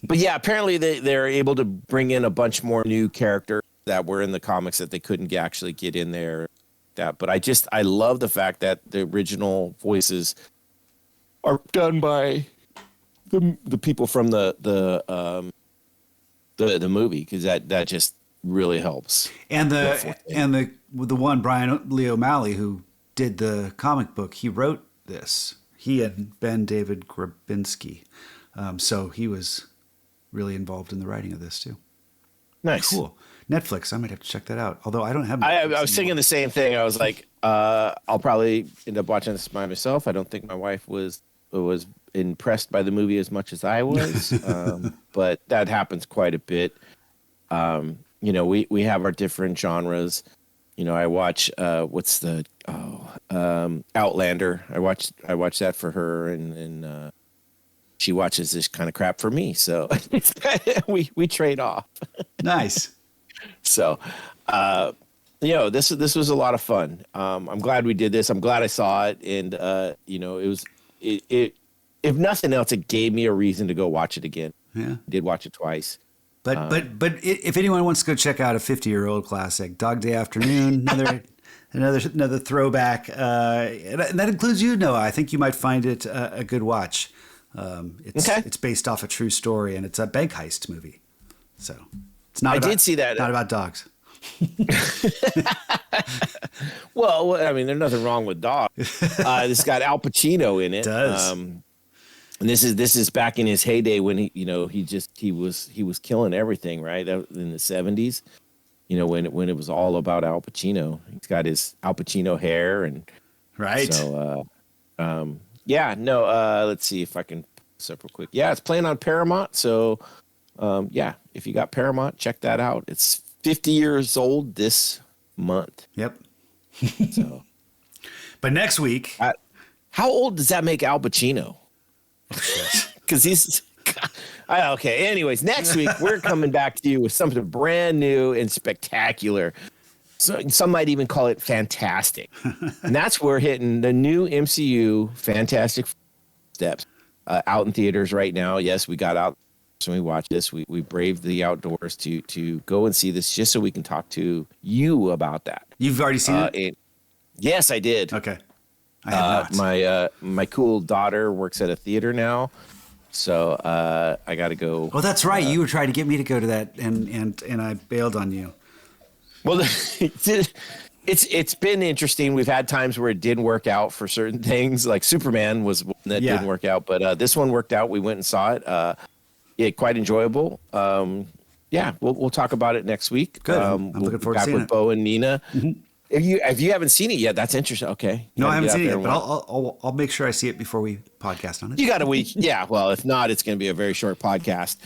A: But yeah, apparently they're able to bring in a bunch more new characters that were in the comics that they couldn't actually get in there. But I love the fact that the original voices are done by the people from the movie, because that just really helps.
B: And the one Bryan Lee O'Malley, who did the comic book, he wrote this. He and Ben David Grabinski, so he was really involved in the writing of this too.
A: Nice,
B: cool. Netflix. I might have to check that out. Although I don't have.
A: I was thinking the same thing. I was like, I'll probably end up watching this by myself. I don't think my wife was impressed by the movie as much as I was, but that happens quite a bit. We have our different genres. I watch Outlander. I watched that for her, and she watches this kind of crap for me. So we trade off.
B: Nice.
A: So, this was a lot of fun. I'm glad we did this. I'm glad I saw it. And, if nothing else, it gave me a reason to go watch it again.
B: Yeah.
A: I did watch it twice.
B: But if anyone wants to go check out a 50-year-old classic, Dog Day Afternoon, another throwback, and that includes you, Noah. I think you might find it a good watch. It's based off a true story, and it's a bank heist movie. So it's not.
A: I did see that.
B: Not about dogs.
A: Well, I mean, there's nothing wrong with dogs. This got Al Pacino in it.
B: It does.
A: And this is back in his heyday when he was killing everything, right? In the 70s, when it was all about Al Pacino. He's got his Al Pacino hair and
B: right.
A: So let's see if I can pull this up real quick. Yeah, it's playing on Paramount. So if you got Paramount, check that out. It's 50 years old this month.
B: Yep.
A: So,
B: but next week,
A: how old does that make Al Pacino? Because he's okay. Anyways, next week we're coming back to you with something brand new and spectacular. So some might even call it fantastic. And that's we're hitting the new MCU Fantastic Steps out in theaters right now. Yes, we got out when we watched this. We braved the outdoors to go and see this just so we can talk to you about that.
B: You've already seen it?
A: Yes, I did.
B: Okay. I have
A: not. My cool daughter works at a theater now, so I got to go.
B: Oh, that's right. You were trying to get me to go to that, and I bailed on you.
A: Well, it's been interesting. We've had times where it didn't work out for certain things, like Superman was one that didn't work out, but this one worked out. We went and saw it. Quite enjoyable. We'll talk about it next week.
B: Good. I'm looking forward to seeing it.
A: Bo and Nina. Mm-hmm. If you haven't seen it yet, that's interesting. Okay.
B: No, I haven't seen it yet, but I'll make sure I see it before we podcast on it.
A: You got a week. Yeah. Well, if not, it's going to be a very short podcast.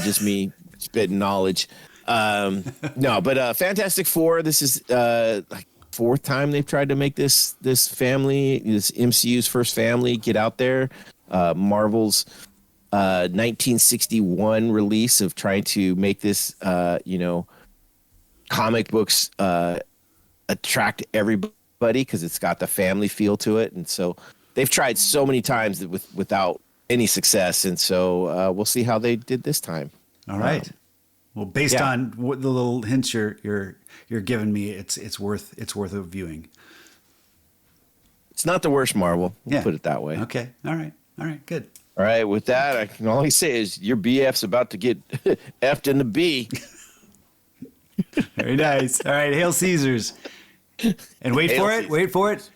A: Just me spitting knowledge. But Fantastic Four. This is like fourth time they've tried to make this family, this MCU's first family, get out there. Marvel's 1961 release of trying to make this, comic books attract everybody because it's got the family feel to it. And so they've tried so many times without any success. And so we'll see how they did this time.
B: All right. Well, based on what the little hints you're giving me, it's worth a viewing.
A: It's not the worst Marvel. We'll put it that way.
B: Okay. All right. Good.
A: All right. With that, I can only say is your BF's about to get F'd in the B.
B: Very nice. All right. Hail Caesars. And wait for it.